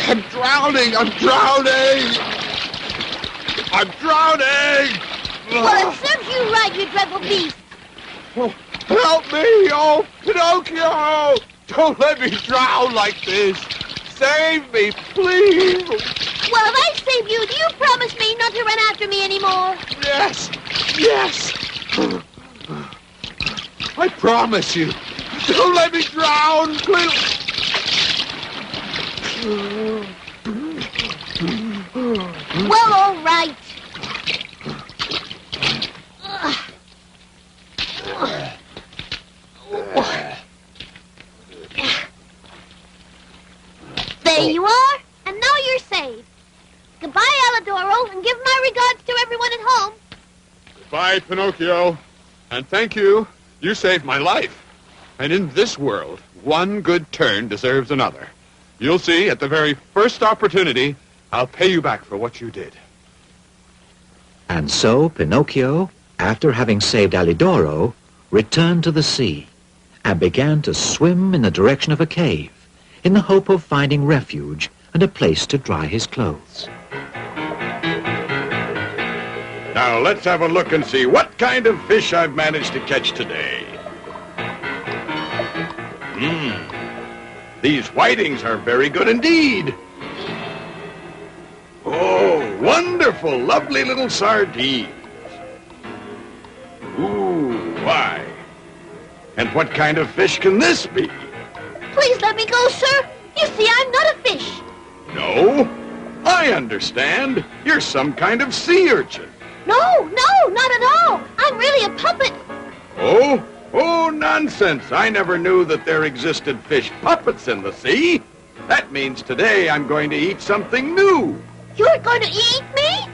I'm drowning! I'm drowning! I'm drowning! Well, it serves you right, you dreadful beast. Oh, help me! Oh, Pinocchio! Don't let me drown like this! Save me, please! Well, if I save you, do you promise me not to run after me anymore? Yes! Yes! I promise you! Don't let me drown, please! Well, all right. There you are, and now you're saved. Goodbye, Alidoro, and give my regards to everyone at home. Goodbye, Pinocchio. And thank you. You saved my life. And in this world, one good turn deserves another. You'll see, at the very first opportunity, I'll pay you back for what you did. And so Pinocchio, after having saved Alidoro, returned to the sea and began to swim in the direction of a cave in the hope of finding refuge and a place to dry his clothes. Now let's have a look and see what kind of fish I've managed to catch today. These whitings are very good indeed. Oh, wonderful, lovely little sardines. Ooh, why? And what kind of fish can this be? Please let me go, sir. You see, I'm not a fish. No, I understand. You're some kind of sea urchin. No, not at all. I'm really a puppet. Oh, nonsense. I never knew that there existed fish puppets in the sea. That means today I'm going to eat something new. You're going to eat me?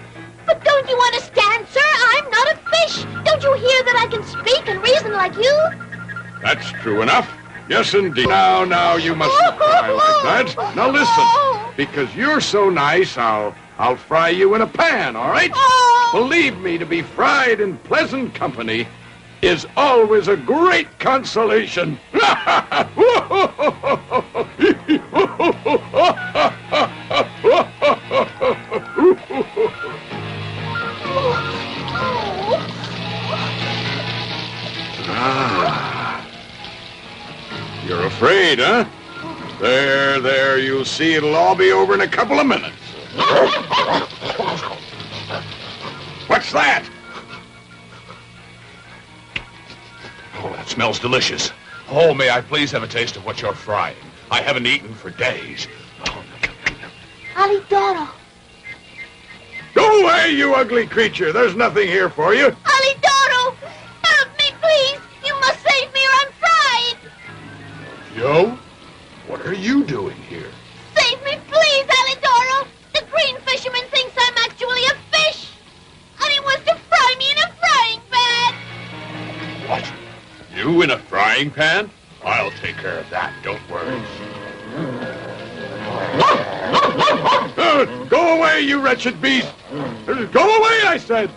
But don't you understand, sir? I'm not a fish. Don't you hear that I can speak and reason like you? That's true enough. Yes, indeed. Now, you mustn't cry like that. Now, listen. Because you're so nice, I'll fry you in a pan, all right? Believe me, to be fried in pleasant company is always a great consolation. You're afraid, huh? There, you'll see it'll all be over in a couple of minutes. What's that? Oh, that smells delicious. Oh, may I please have a taste of what you're frying? I haven't eaten for days. Oh. Alidoro. Go away, you ugly creature. There's nothing here for you. Alidoro! Help me, please! You must save me or I'm fried! Yo? What are you doing here? Save me, please, Alidoro! The green fisherman thinks I'm actually a fish! And he wants to fry me in a frying pan! What? You in a frying pan? I'll take care of that, don't worry. Go away, you wretched beast! Go away, I said!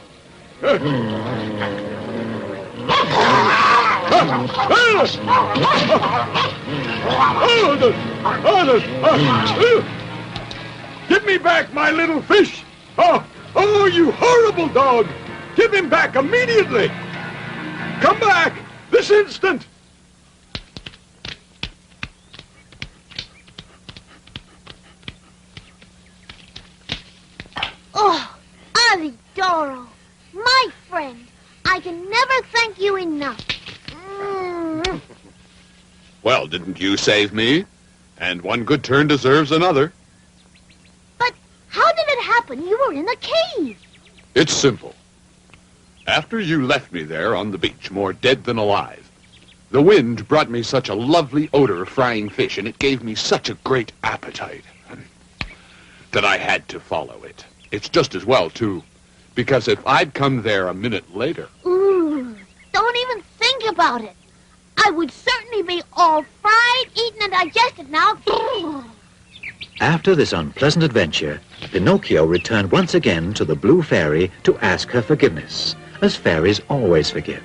Give me back my little fish! Oh, you horrible dog! Give him back immediately! Come back! This instant! Oh, Alidoro, my friend, I can never thank you enough. Mm. Well, didn't you save me? And one good turn deserves another. But how did it happen? You were in a cave. It's simple. After you left me there on the beach, more dead than alive, the wind brought me such a lovely odor of frying fish, and it gave me such a great appetite that I had to follow it. It's just as well, too, because if I'd come there a minute later... Ooh, don't even think about it. I would certainly be all fried, eaten, and digested now. After this unpleasant adventure, Pinocchio returned once again to the Blue Fairy to ask her forgiveness, as fairies always forgive.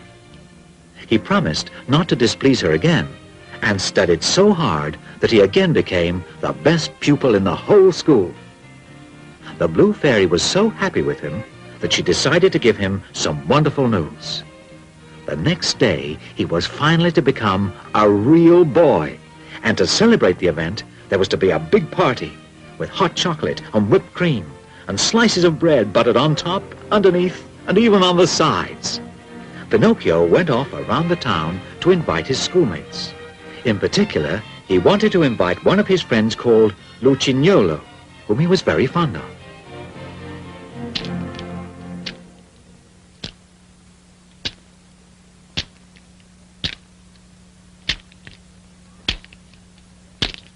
He promised not to displease her again, and studied so hard that he again became the best pupil in the whole school. The Blue Fairy was so happy with him that she decided to give him some wonderful news. The next day, he was finally to become a real boy, and to celebrate the event, there was to be a big party with hot chocolate and whipped cream and slices of bread buttered on top, underneath, and even on the sides. Pinocchio went off around the town to invite his schoolmates. In particular, he wanted to invite one of his friends called Lucignolo, whom he was very fond of.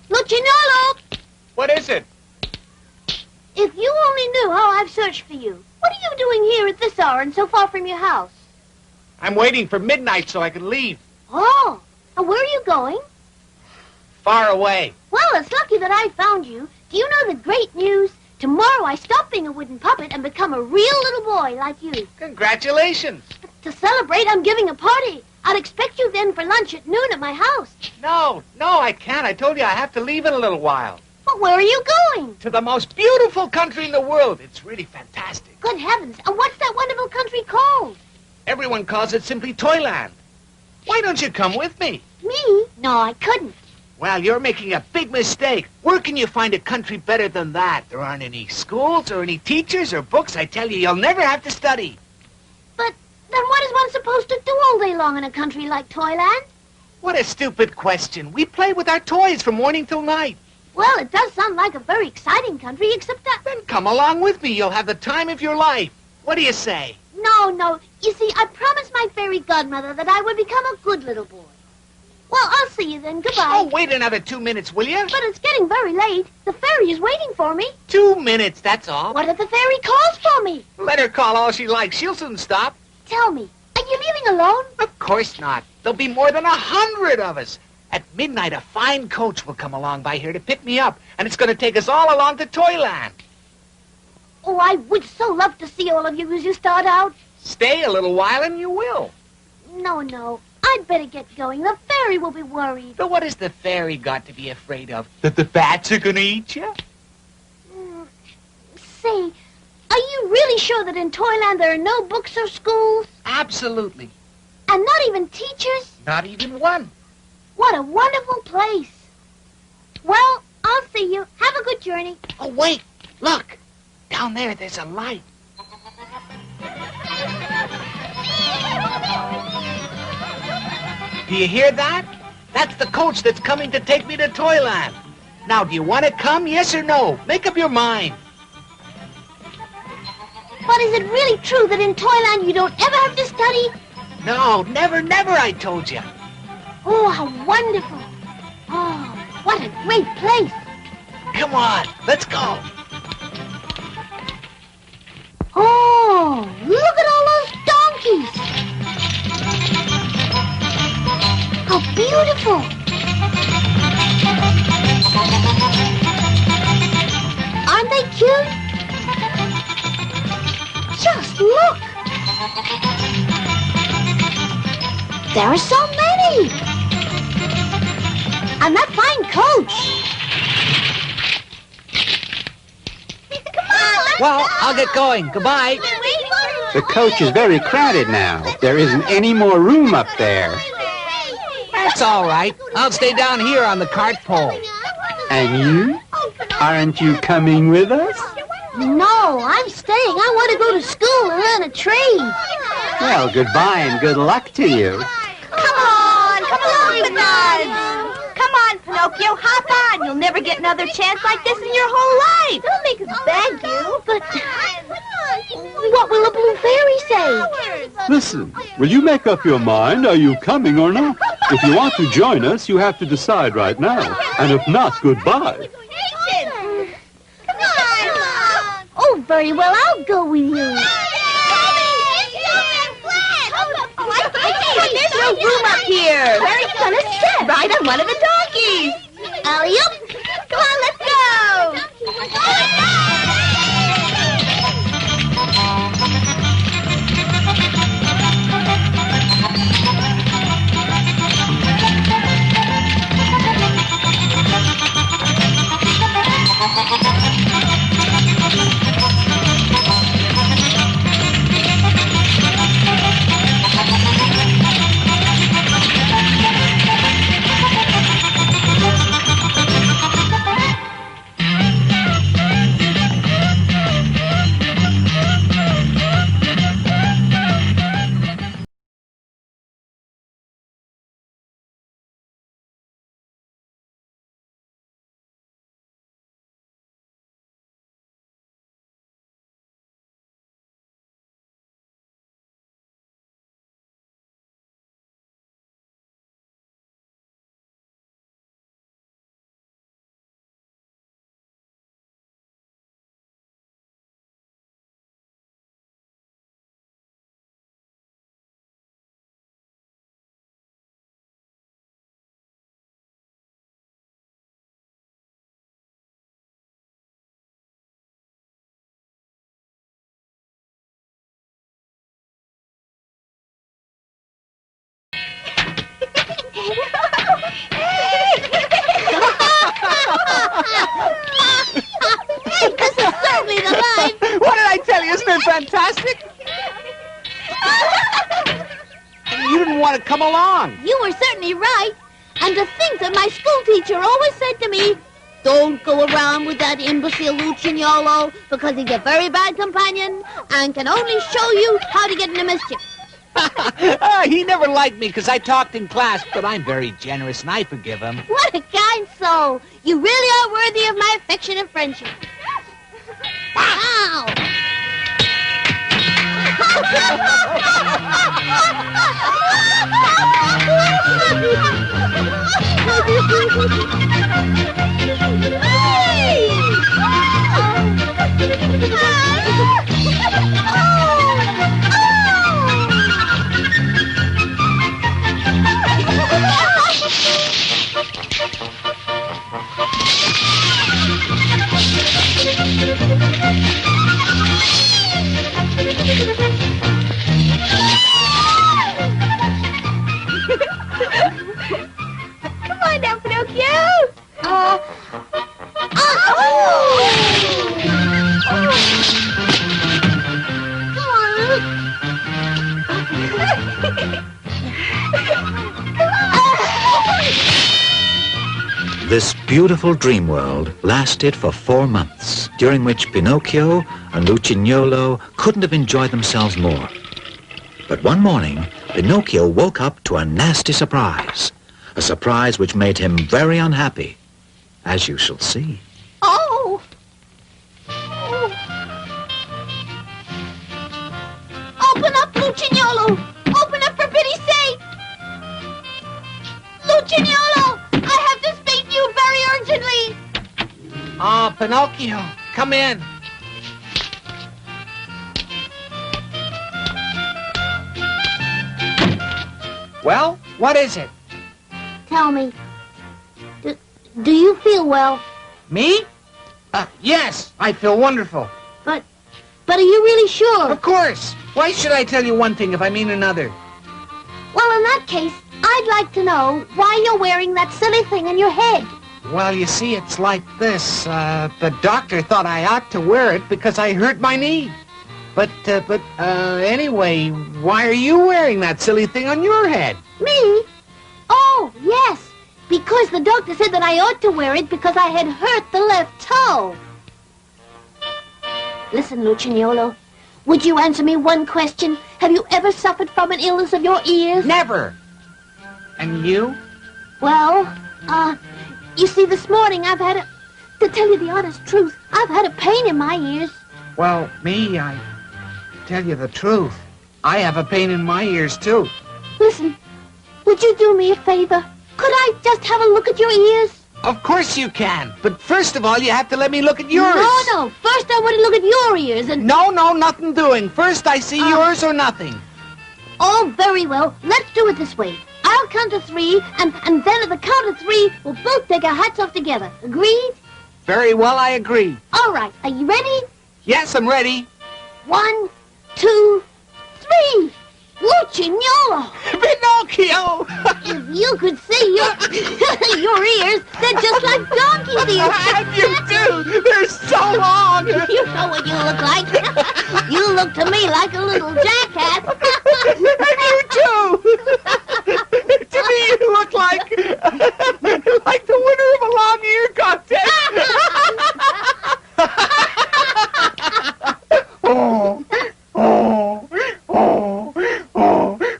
Lucignolo! What is it? If you only knew how I've searched for you. What are you doing here at this hour and so far from your house? I'm waiting for midnight so I can leave. Oh, and where are you going? Far away. Well, it's lucky that I found you. Do you know the great news? Tomorrow I stop being a wooden puppet and become a real little boy like you. Congratulations. To celebrate, I'm giving a party. I'll expect you then for lunch at noon at my house. No, I can't. I told you I have to leave in a little while. But where are you going? To the most beautiful country in the world. It's really fantastic. Good heavens, and what's that wonderful country called? Everyone calls it simply Toyland. Why don't you come with me? Me? No, I couldn't. Well, you're making a big mistake. Where can you find a country better than that? There aren't any schools or any teachers or books. I tell you, you'll never have to study. But then what is one supposed to do all day long in a country like Toyland? What a stupid question. We play with our toys from morning till night. Well, it does sound like a very exciting country, except that... Then come along with me. You'll have the time of your life. What do you say? No. You see, I promised my fairy godmother that I would become a good little boy. Well, I'll see you then. Goodbye. Oh, wait another 2 minutes, will you? But it's getting very late. The fairy is waiting for me. 2 minutes, that's all. What if the fairy calls for me? Let her call all she likes. She'll soon stop. Tell me, are you leaving alone? Of course not. There'll be more than 100 of us. At midnight, a fine coach will come along by here to pick me up, and it's going to take us all along to Toyland. Oh, I would so love to see all of you as you start out. Stay a little while and you will. No. I'd better get going. The fairy will be worried. But what has the fairy got to be afraid of? That the bats are going to eat you? Say, are you really sure that in Toyland there are no books or schools? Absolutely. And not even teachers? Not even one. What a wonderful place. Well, I'll see you. Have a good journey. Oh, wait. Look. Down there, there's a light. Do you hear that? That's the coach that's coming to take me to Toyland. Now, do you want to come, yes or no? Make up your mind. But is it really true that in Toyland you don't ever have to study? No, never, I told you. Oh, how wonderful. Oh, what a great place. Come on, let's go. Oh, look at all those donkeys. How beautiful. Aren't they cute? Just look. There are so many. And that fine coach. Come on, let's Well, go. I'll get going. Goodbye. We're waiting for you. The coach is very crowded now. There isn't any more room up there. That's all right. I'll stay down here on the cart pole. And you? Aren't you coming with us? No, I'm staying. I want to go to school and learn a trade. Well, goodbye and good luck to you. Come along with us. Come on, Pinocchio, hop on. You'll never get another chance like this in your whole life. Don't make us beg you, but what will a blue fairy say? Listen, will you make up your mind? Are you coming or not? If you want to join us, you have to decide right now. And if not, goodbye. Oh, very well, I'll go with you. There's no room up here. Where are you gonna sit? Ride on one of the donkeys. Alley-oop. Come on, let's go. This is certainly the life. What did I tell you? Isn't it fantastic? You didn't want to come along. You were certainly right. And to think that my school teacher always said to me, don't go around with that imbecile Lucignolo because he's a very bad companion and can only show you how to get into mischief. He never liked me because I talked in class, but I'm very generous and I forgive him. What a kind soul. You really are worthy of my affection and friendship. Wow. Come on now, Pinocchio. This beautiful dream world lasted for 4 months, during which Pinocchio and Lucignolo couldn't have enjoyed themselves more. But one morning, Pinocchio woke up to a nasty surprise, a surprise which made him very unhappy, as you shall see. Oh! Open up, Lucignolo! Open up for pity's sake! Lucignolo! I have to speak to you very urgently! Oh, Pinocchio, come in. Well, what is it? Tell me, do you feel well? Me? Yes, I feel wonderful. But are you really sure? Of course. Why should I tell you one thing if I mean another? Well, in that case, I'd like to know why you're wearing that silly thing on your head. Well, you see, it's like this. The doctor thought I ought to wear it because I hurt my knee. Anyway, why are you wearing that silly thing on your head? Me? Oh, yes. Because the doctor said that I ought to wear it because I had hurt the left toe. Listen, Lucignolo, would you answer me one question? Have you ever suffered from an illness of your ears? Never. And you? Well, you see, this morning I've had to tell you the honest truth, I've had a pain in my ears. Well, me, I tell you the truth. I have a pain in my ears, too. Listen, would you do me a favor? Could I just have a look at your ears? Of course you can. But first of all, you have to let me look at yours. No. First I want to look at your ears and... No, nothing doing. First I see yours or nothing. Oh, very well. Let's do it this way. I'll count to 3, and then at the count of 3, we'll both take our hats off together. Agreed? Very well, I agree. All right. Are you ready? Yes, I'm ready. 1, 2, 3. Lucignolo! Pinocchio! If you could see your ears, they're just like donkey's ears. And you do! They're so long! You know what you look like. You look to me like a little jackass. And you too! To me, you look like the winner of a long-ear contest.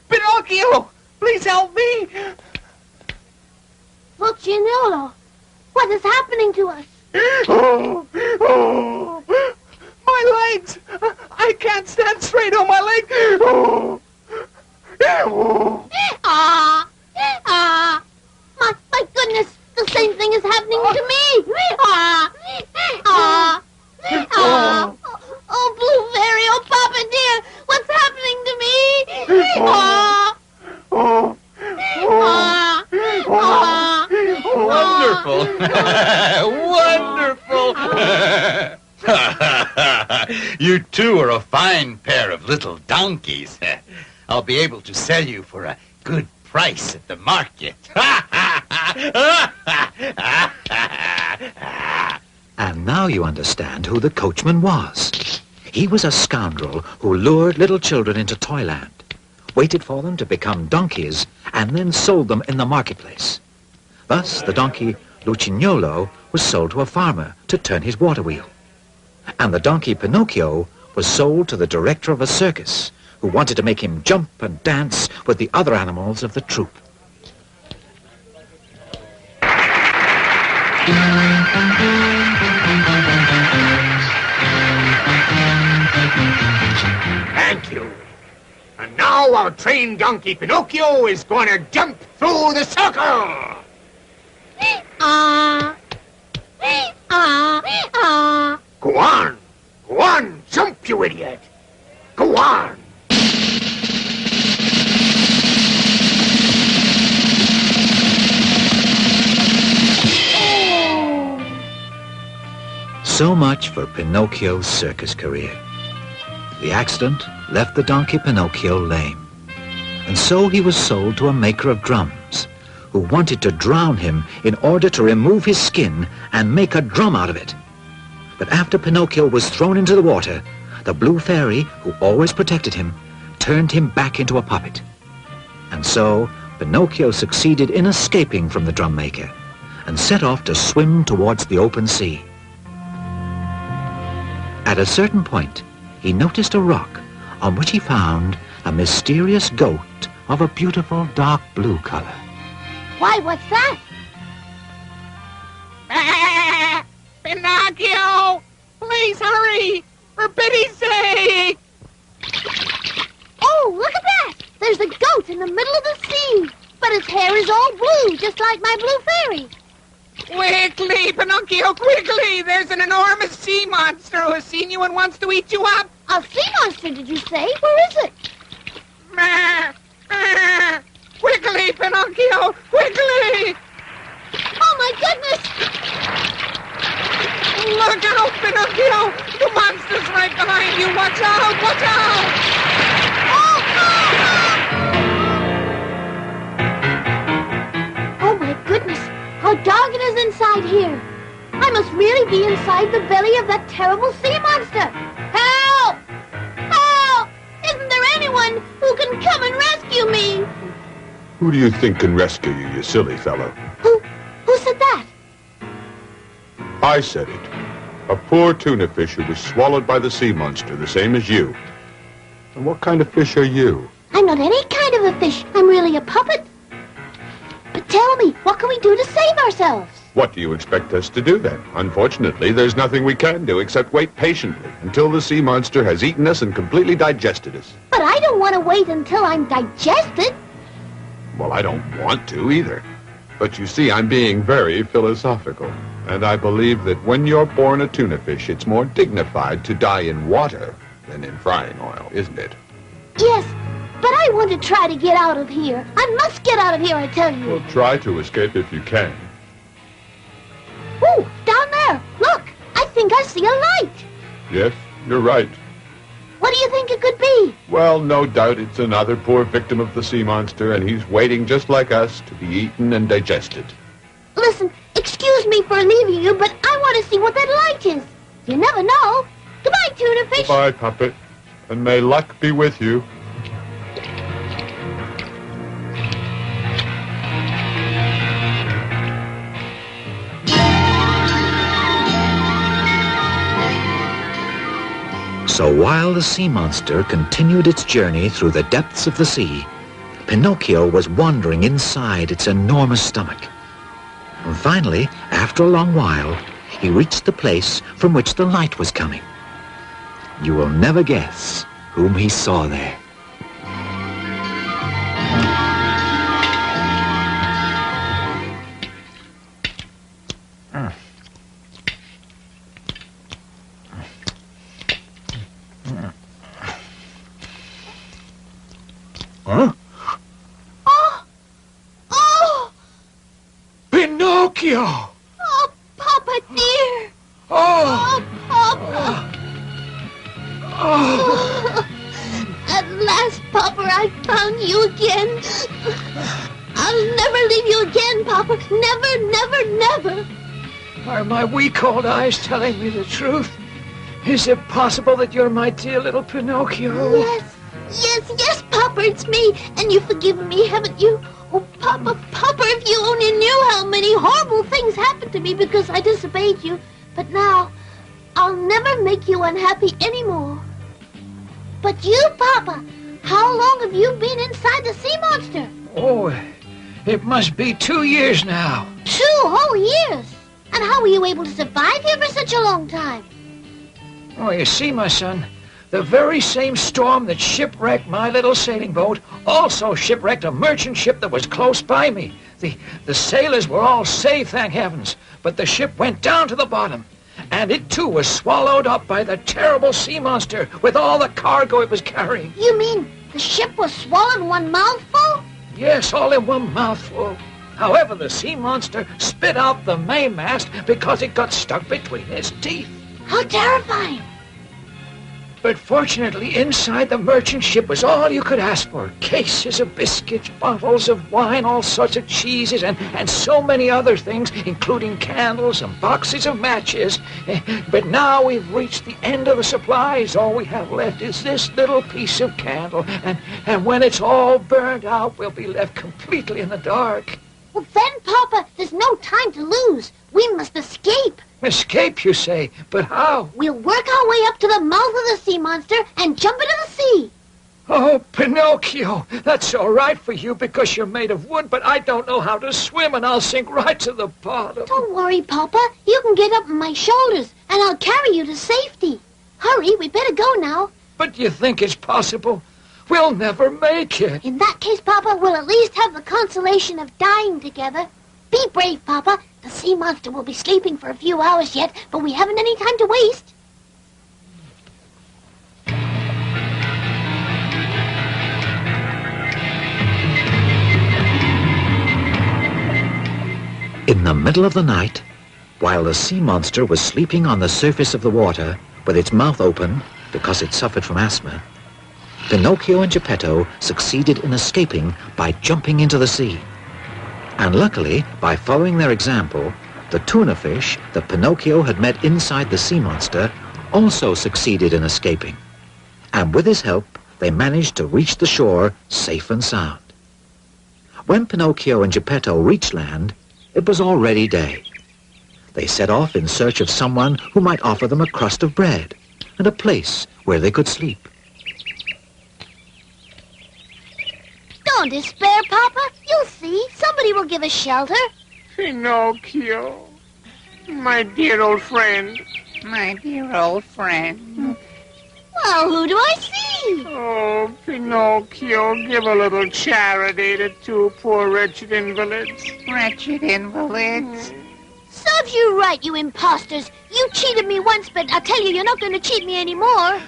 Pinocchio, please help me. Lucignolo, what is happening to us? My legs! I can't stand straight on my legs. My goodness, the same thing is happening to me. Oh, Blue Fairy, oh, Papa dear, what's happening to me? Wonderful! You two are a fine pair of little donkeys. I'll be able to sell you for a good price at the market. And now you understand who the coachman was. He was a scoundrel who lured little children into Toyland, waited for them to become donkeys, and then sold them in the marketplace. Thus, the donkey Lucignolo was sold to a farmer to turn his water wheel. And the donkey Pinocchio was sold to the director of a circus, who wanted to make him jump and dance with the other animals of the troupe. Thank you. And now our trained donkey Pinocchio is going to jump through the circle. Go on. Go on. Jump, you idiot. Go on. So much for Pinocchio's circus career. The accident left the donkey Pinocchio lame, and so he was sold to a maker of drums, who wanted to drown him in order to remove his skin and make a drum out of it. But after Pinocchio was thrown into the water, the Blue Fairy, who always protected him, turned him back into a puppet. And so Pinocchio succeeded in escaping from the drum maker and set off to swim towards the open sea. At a certain point, he noticed a rock on which he found a mysterious goat of a beautiful dark blue color. Why, what's that? Pinocchio! Please hurry! For pity's sake! Oh, look at that! There's a goat in the middle of the sea, but its hair is all blue, just like my Blue Fairy. Quickly, Pinocchio, quickly! There's an enormous sea monster who has seen you and wants to eat you up! A sea monster, did you say? Where is it? Quickly, Pinocchio, quickly! Oh, my goodness! Look out, Pinocchio! The monster's right behind you! Watch out! Watch out! Oh, my goodness! How dark it is inside here! I must really be inside the belly of that terrible sea monster! Help! Who do you think can rescue you, you silly fellow? Who said that? I said it. A poor tuna fish who was swallowed by the sea monster, the same as you. And what kind of fish are you? I'm not any kind of a fish. I'm really a puppet. But tell me, what can we do to save ourselves? What do you expect us to do then? Unfortunately, there's nothing we can do except wait patiently until the sea monster has eaten us and completely digested us. But I don't want to wait until I'm digested. Well, I don't want to either. But you see, I'm being very philosophical. And I believe that when you're born a tuna fish, it's more dignified to die in water than in frying oil, isn't it? Yes, but I want to try to get out of here. I must get out of here, I tell you. Well, try to escape if you can. Ooh, down there. Look, I think I see a light. Yes, you're right. What do you think it could be? Well, no doubt it's another poor victim of the sea monster, and he's waiting just like us to be eaten and digested. Listen, excuse me for leaving you, but I want to see what that light is. You never know. Goodbye, tuna fish. Goodbye, puppet, and may luck be with you. So while the sea monster continued its journey through the depths of the sea, Pinocchio was wandering inside its enormous stomach. And finally, after a long while, he reached the place from which the light was coming. You will never guess whom he saw there. Huh? Oh! Pinocchio! Oh, Papa dear! Oh! Papa! Oh! At last, Papa, I found you again. I'll never leave you again, Papa. Never, never, never. Are my weak old eyes telling me the truth? Is it possible that you're my dear little Pinocchio? Yes, Papa, it's me. And you've forgiven me, haven't you? Oh, Papa, if you only knew how many horrible things happened to me because I disobeyed you. But now, I'll never make you unhappy anymore. But you, Papa, how long have you been inside the sea monster? Oh, it must be 2 years now. 2 whole years? And how were you able to survive here for such a long time? Oh, you see, my son, the very same storm that shipwrecked my little sailing boat also shipwrecked a merchant ship that was close by me. The sailors were all safe, thank heavens, but the ship went down to the bottom, and it too was swallowed up by the terrible sea monster with all the cargo it was carrying. You mean the ship was swallowed in one mouthful? Yes, all in one mouthful. However, the sea monster spit out the mainmast because it got stuck between its teeth. How terrifying! But fortunately, inside the merchant ship was all you could ask for. Cases of biscuits, bottles of wine, all sorts of cheeses, and so many other things, including candles and boxes of matches. But now we've reached the end of the supplies. All we have left is this little piece of candle. And when it's all burned out, we'll be left completely in the dark. Well, then, Papa, there's no time to lose. We must escape. Escape, you say? But how? We'll work our way up to the mouth of the sea monster and jump into the sea. Oh, Pinocchio, that's all right for you because you're made of wood, but I don't know how to swim and I'll sink right to the bottom. Don't worry, Papa. You can get up on my shoulders and I'll carry you to safety. Hurry, we better go now. But you think it's possible? We'll never make it. In that case, Papa, we'll at least have the consolation of dying together. Be brave, Papa. The sea monster will be sleeping for a few hours yet, but we haven't any time to waste. In the middle of the night, while the sea monster was sleeping on the surface of the water with its mouth open because it suffered from asthma, Pinocchio and Geppetto succeeded in escaping by jumping into the sea. And luckily, by following their example, the tuna fish that Pinocchio had met inside the sea monster also succeeded in escaping. And with his help, they managed to reach the shore safe and sound. When Pinocchio and Geppetto reached land, it was already day. They set off in search of someone who might offer them a crust of bread and a place where they could sleep. Don't despair, Papa. You'll see. Somebody will give us shelter. Pinocchio, my dear old friend. My dear old friend. Well, who do I see? Oh, Pinocchio, give a little charity to two poor wretched invalids. Wretched invalids? Serves you right, you imposters. You cheated me once, but I'll tell you, you're not going to cheat me anymore.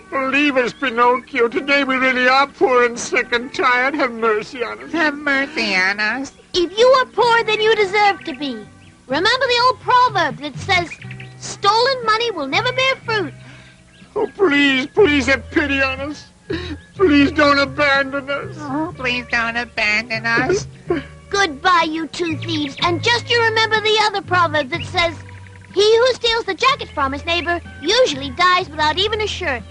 Believe us, Pinocchio. Today we really are poor and sick and tired. Have mercy on us. Have mercy on us. If you are poor, then you deserve to be. Remember the old proverb that says, stolen money will never bear fruit. Oh, please, please have pity on us. Please don't abandon us. Oh, please don't abandon us. Goodbye, you two thieves. And just you remember the other proverb that says, he who steals the jacket from his neighbor usually dies without even a shirt.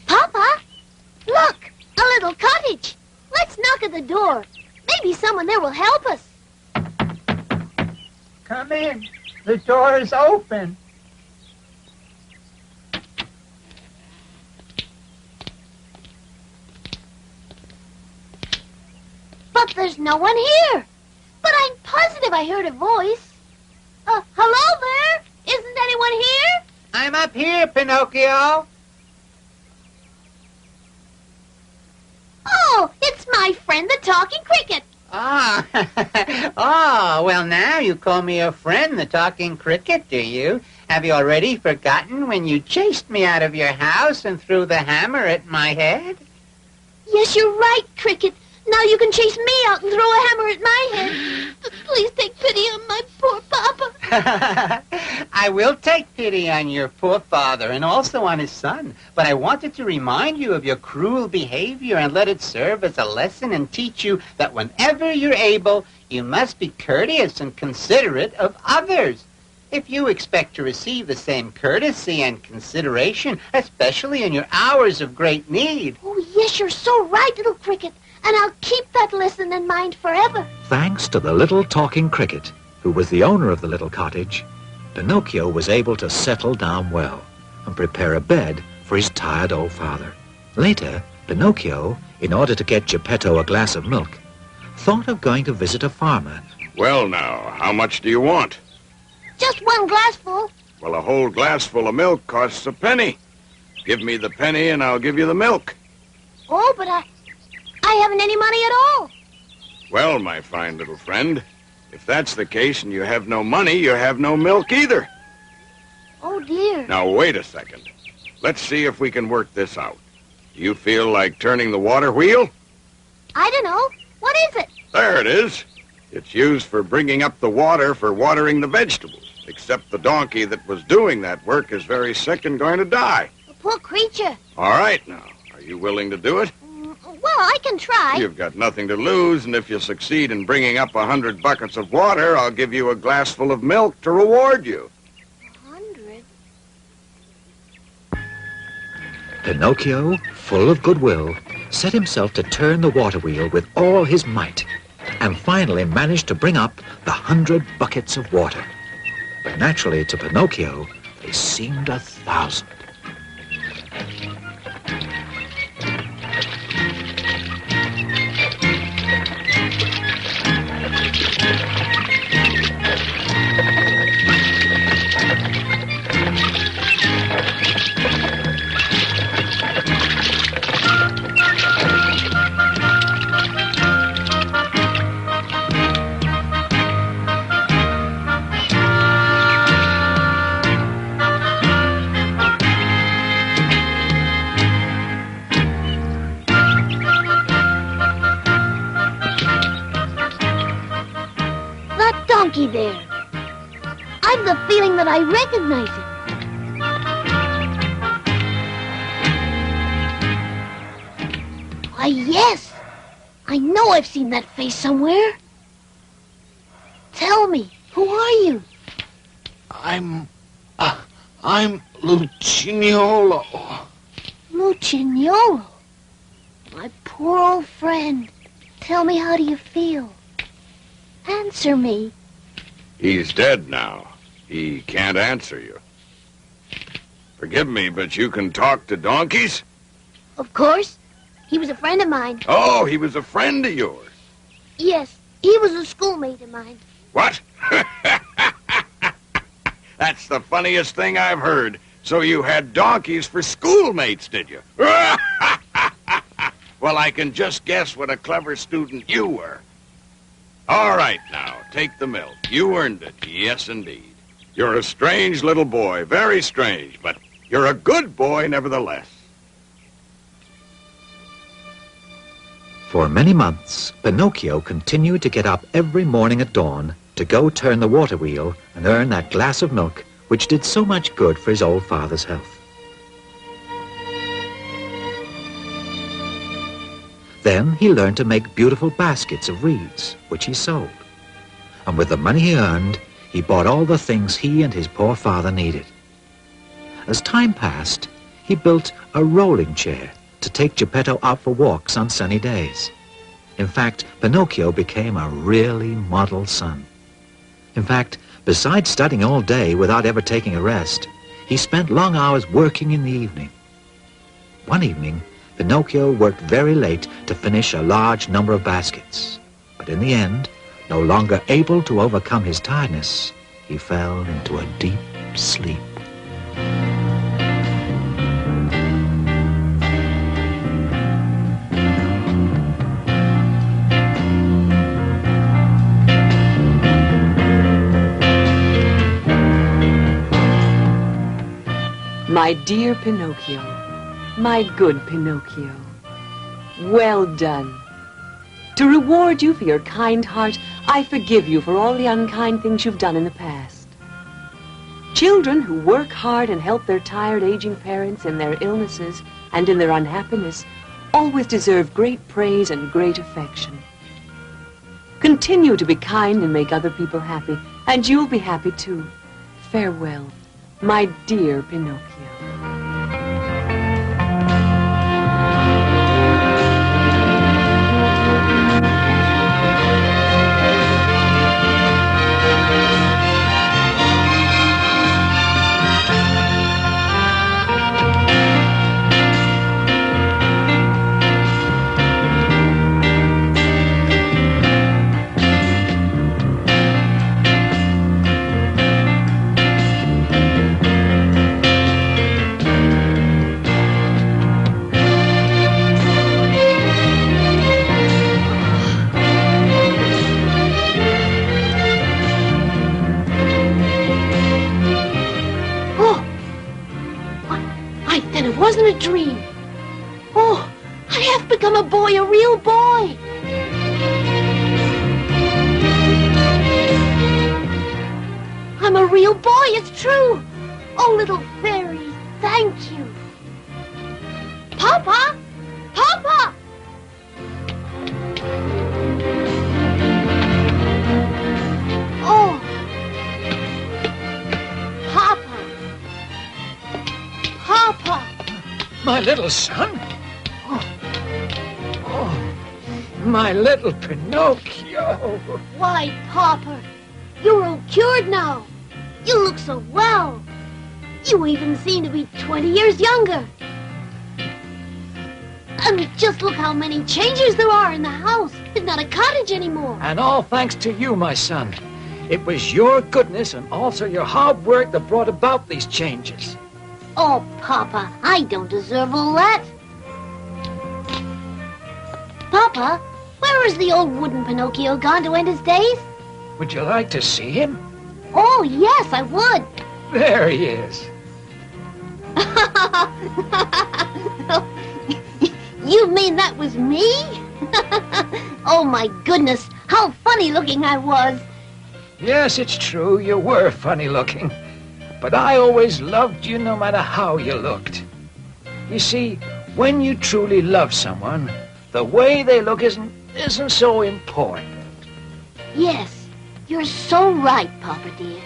Papa, look, a little cottage. Let's knock at the door. Maybe someone there will help us. Come in. The door is open. But there's no one here. But I'm positive I heard a voice. Hello there? Isn't anyone here? I'm up here, Pinocchio. Oh, it's my friend the talking cricket. Ah, oh, well now you call me a friend, the talking cricket, do you? Have you already forgotten when you chased me out of your house and threw the hammer at my head? Yes, you're right, Cricket. Now you can chase me out and throw a hammer at my head. But please take pity on my poor Papa. I will take pity on your poor father and also on his son, but I wanted to remind you of your cruel behavior and let it serve as a lesson and teach you that whenever you're able, you must be courteous and considerate of others. If you expect to receive the same courtesy and consideration, especially in your hours of great need. Oh, yes, you're so right, little Cricket. And I'll keep that lesson in mind forever. Thanks to the little talking cricket, who was the owner of the little cottage, Pinocchio was able to settle down well and prepare a bed for his tired old father. Later, Pinocchio, in order to get Geppetto a glass of milk, thought of going to visit a farmer. Well, now, how much do you want? Just one glassful. Well, a whole glassful of milk costs a penny. Give me the penny and I'll give you the milk. Oh, but I haven't any money at all. Well, my fine little friend, if that's the case and you have no money, you have no milk either. Oh, dear. Now, wait a second. Let's see if we can work this out. Do you feel like turning the water wheel? I don't know. What is it? There it is. It's used for bringing up the water for watering the vegetables. Except the donkey that was doing that work is very sick and going to die. A poor creature. All right, now. Are you willing to do it? Well, I can try. You've got nothing to lose, and if you succeed in bringing up 100 buckets of water, I'll give you a glassful of milk to reward you. 100? Pinocchio, full of goodwill, set himself to turn the water wheel with all his might, and finally managed to bring up the 100 buckets of water. But naturally, to Pinocchio, they seemed 1,000. There. I've the feeling that I recognize him. Why, yes. I know I've seen that face somewhere. Tell me, who are you? I'm Lucignolo. Lucignolo? My poor old friend. Tell me, how do you feel? Answer me. He's dead now. He can't answer you. Forgive me, but you can talk to donkeys? Of course. He was a friend of mine. Oh, he was a friend of yours. Yes, he was a schoolmate of mine. What? That's the funniest thing I've heard. So you had donkeys for schoolmates, did you? Well, I can just guess what a clever student you were. All right, now, take the milk. You earned it. Yes, indeed. You're a strange little boy, very strange, but you're a good boy nevertheless. For many months, Pinocchio continued to get up every morning at dawn to go turn the water wheel and earn that glass of milk which did so much good for his old father's health. Then he learned to make beautiful baskets of reeds, which he sold. And with the money he earned, he bought all the things he and his poor father needed. As time passed, he built a rolling chair to take Geppetto out for walks on sunny days. In fact, Pinocchio became a really model son. In fact, besides studying all day without ever taking a rest, he spent long hours working in the evening. One evening, Pinocchio worked very late to finish a large number of baskets. But in the end, no longer able to overcome his tiredness, he fell into a deep sleep. My dear Pinocchio, my good Pinocchio, well done. To reward you for your kind heart, I forgive you for all the unkind things you've done in the past. Children who work hard and help their tired, aging parents in their illnesses and in their unhappiness always deserve great praise and great affection. Continue to be kind and make other people happy, and you'll be happy too. Farewell, my dear Pinocchio. Wasn't a dream. Oh, I have become a boy, a real boy. I'm a real boy, it's true. Oh, little fairy, thank you. Papa! Papa! Oh. Papa! Papa! My little son? Oh, my little Pinocchio. Why, Papa, you're all cured now. You look so well. You even seem to be 20 years younger. And just look how many changes there are in the house. It's not a cottage anymore. And all thanks to you, my son. It was your goodness and also your hard work that brought about these changes. Oh, Papa, I don't deserve all that. Papa, where is the old wooden Pinocchio gone to end his days? Would you like to see him? Oh, yes, I would. There he is. You mean that was me? Oh, my goodness, how funny looking I was. Yes, it's true, you were funny looking. But I always loved you no matter how you looked. You see, when you truly love someone, the way they look isn't isn't so important. Yes, you're so right, Papa dear.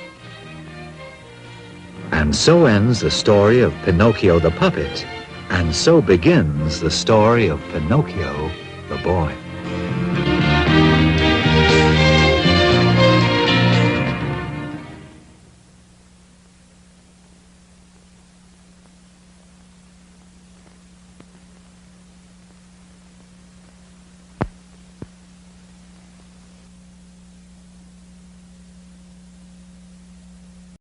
And so ends the story of Pinocchio the puppet. And so begins the story of Pinocchio the boy.